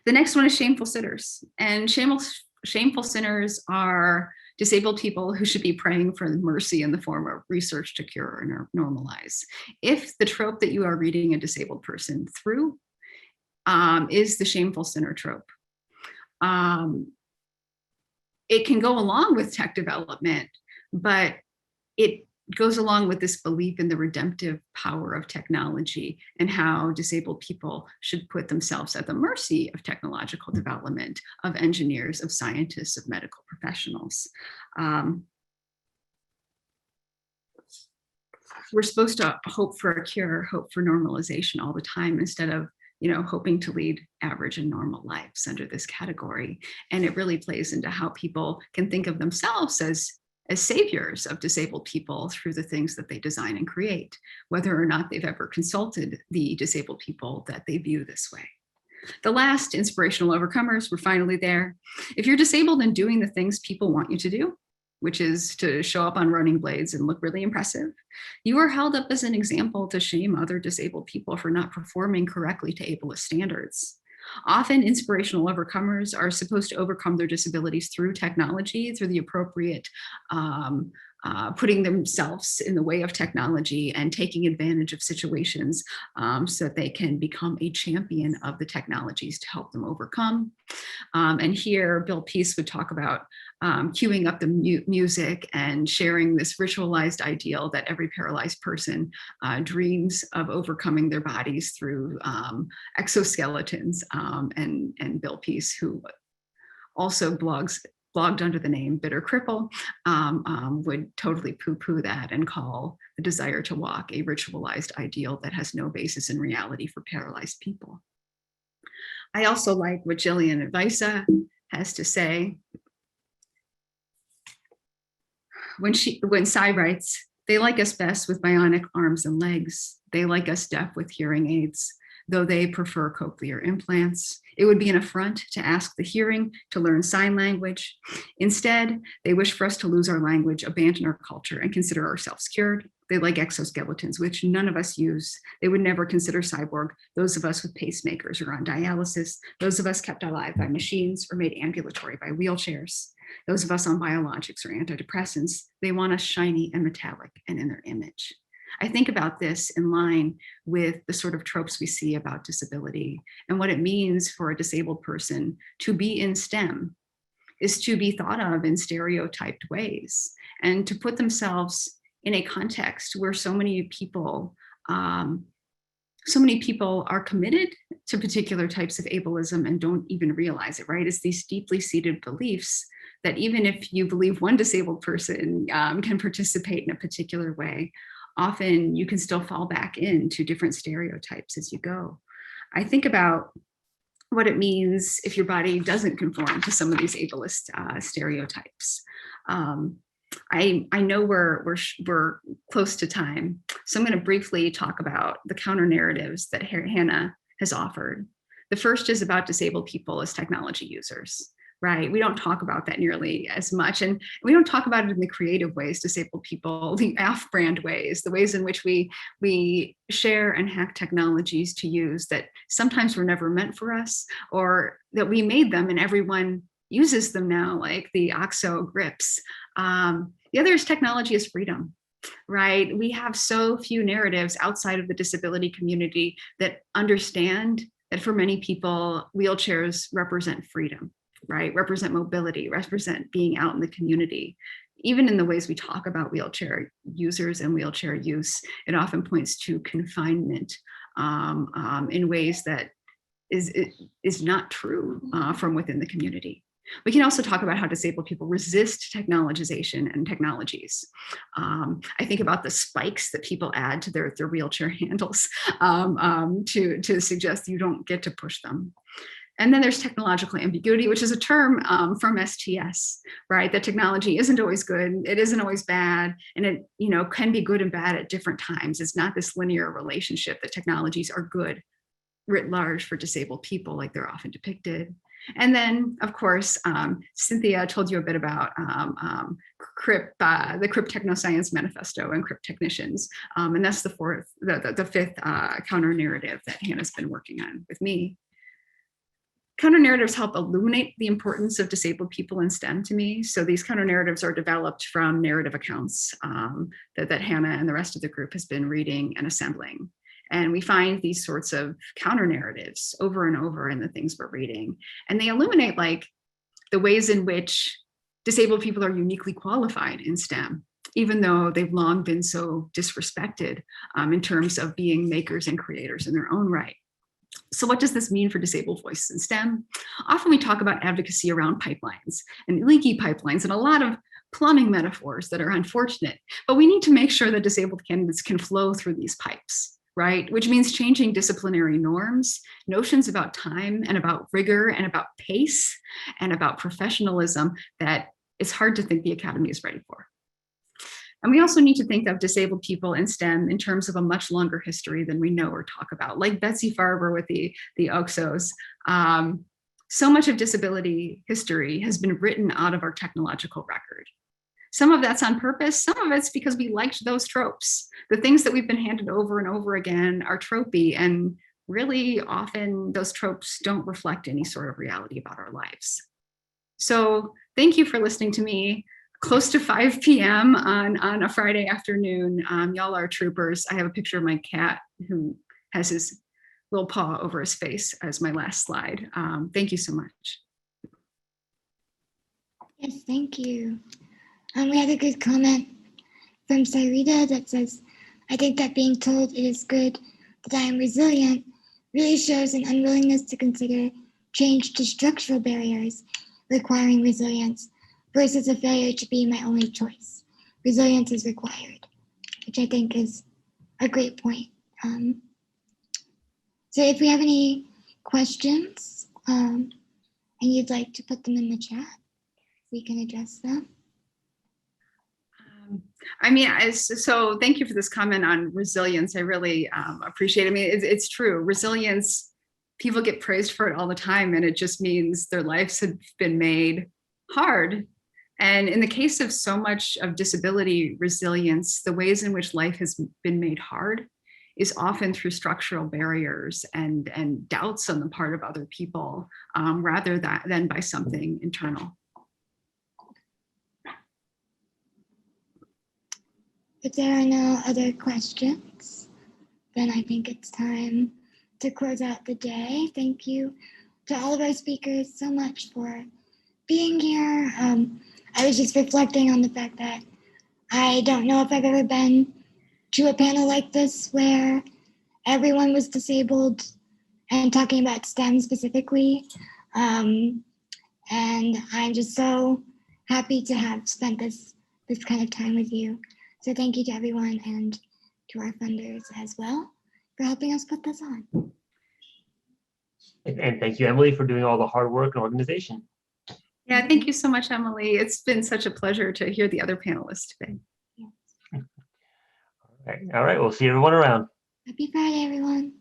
next one is shameful sitters. And shameful sinners are disabled people who should be praying for mercy in the form of research to cure or normalize. If the trope that you are reading a disabled person through is the shameful sinner trope, it can go along with tech development, but it goes along with this belief in the redemptive power of technology and how disabled people should put themselves at the mercy of technological development, of engineers, of scientists, of medical professionals. We're supposed to hope for a cure, hope for normalization all the time, instead of hoping to lead average and normal lives under this category. And it really plays into how people can think of themselves as saviors of disabled people through the things that they design and create, whether or not they've ever consulted the disabled people that they view this way. The last, inspirational overcomers, we're finally there. If you're disabled and doing the things people want you to do, which is to show up on running blades and look really impressive, you are held up as an example to shame other disabled people for not performing correctly to ableist standards. Often, inspirational overcomers are supposed to overcome their disabilities through technology, through the appropriate putting themselves in the way of technology and taking advantage of situations so that they can become a champion of the technologies to help them overcome. And here, Bill Peace would talk about queuing up the music and sharing this ritualized ideal that every paralyzed person dreams of overcoming their bodies through exoskeletons. And Bill Peace, who also blogged under the name Bitter Cripple, would totally poo-poo that and call the desire to walk a ritualized ideal that has no basis in reality for paralyzed people. I also like what Jillian Advisa has to say. When Cy writes, they like us best with bionic arms and legs. They like us deaf with hearing aids, though they prefer cochlear implants. It would be an affront to ask the hearing to learn sign language. Instead, they wish for us to lose our language, abandon our culture, and consider ourselves cured. They like exoskeletons, which none of us use. They would never consider cyborg, those of us with pacemakers or on dialysis, those of us kept alive by machines or made ambulatory by wheelchairs, those of us on biologics or antidepressants. They want us shiny and metallic and in their image. I think about this in line with the sort of tropes we see about disability, and what it means for a disabled person to be in STEM is to be thought of in stereotyped ways and to put themselves in a context where so many people are committed to particular types of ableism and don't even realize it, right? It's these deeply seated beliefs that even if you believe one disabled person can participate in a particular way, often you can still fall back into different stereotypes as you go. I think about what it means if your body doesn't conform to some of these ableist stereotypes. I know we're close to time, so I'm going to briefly talk about the counter narratives that Hannah has offered. The first is about disabled people as technology users. Right, we don't talk about that nearly as much, and we don't talk about it in the creative ways, disabled people, the off-brand ways, the ways in which we share and hack technologies to use that sometimes were never meant for us, or that we made them and everyone uses them now, like the OXO grips. The other is technology as freedom, right? We have so few narratives outside of the disability community that understand that for many people, wheelchairs represent freedom. Right, represent mobility, represent being out in the community. Even in the ways we talk about wheelchair users and wheelchair use, it often points to confinement in ways that is not true from within the community. We can also talk about how disabled people resist technologization and technologies. I think about the spikes that people add to their wheelchair handles to suggest you don't get to push them. And then there's technological ambiguity, which is a term from STS, right? That technology isn't always good, it isn't always bad, and it can be good and bad at different times. It's not this linear relationship that technologies are good writ large for disabled people like they're often depicted. And then, of course, Cynthia told you a bit about the Crypt Technoscience Manifesto and Crypt Technicians. And that's the fifth counter narrative that Hannah's been working on with me. Counter narratives help illuminate the importance of disabled people in STEM to me. So these counter narratives are developed from narrative accounts that Hannah and the rest of the group has been reading and assembling. And we find these sorts of counter narratives over and over in the things we're reading. And they illuminate like the ways in which disabled people are uniquely qualified in STEM, even though they've long been so disrespected in terms of being makers and creators in their own right. So what does this mean for disabled voices in STEM? Often we talk about advocacy around pipelines and leaky pipelines and a lot of plumbing metaphors that are unfortunate, but we need to make sure that disabled candidates can flow through these pipes, right? Which means changing disciplinary norms, notions about time and about rigor and about pace and about professionalism that it's hard to think the Academy is ready for. And we also need to think of disabled people in STEM in terms of a much longer history than we know or talk about, like Betsy Farber with the OXOs. So much of disability history has been written out of our technological record. Some of that's on purpose, some of it's because we liked those tropes. The things that we've been handed over and over again are tropey, and really often those tropes don't reflect any sort of reality about our lives. So thank you for listening to me. Close to 5 p.m. on a Friday afternoon. Y'all are troopers. I have a picture of my cat who has his little paw over his face as my last slide. Thank you so much.
Yes, thank you. We had a good comment from Sarita that says, I think that being told it is good that I am resilient really shows an unwillingness to consider change to structural barriers requiring resilience versus a failure to be my only choice. Resilience is required, which I think is a great point. So if we have any questions and you'd like to put them in the chat, we can address them.
I mean, so thank you for this comment on resilience. I really appreciate it. I mean, it's true. Resilience, people get praised for it all the time, and it just means their lives have been made hard. And in the case of so much of disability resilience, the ways in which life has been made hard is often through structural barriers and doubts on the part of other people, rather than by something internal.
If there are no other questions, then I think it's time to close out the day. Thank you to all of our speakers so much for being here. I was just reflecting on the fact that I don't know if I've ever been to a panel like this where everyone was disabled and talking about STEM specifically. And I'm just so happy to have spent this kind of time with you. So thank you to everyone and to our funders as well for helping us put this on.
And thank you, Emily, for doing all the hard work and organization.
Yeah, thank you so much, Emily. It's been such a pleasure to hear the other panelists today.
Yes.
All right, we'll see everyone around.
Happy Friday, everyone.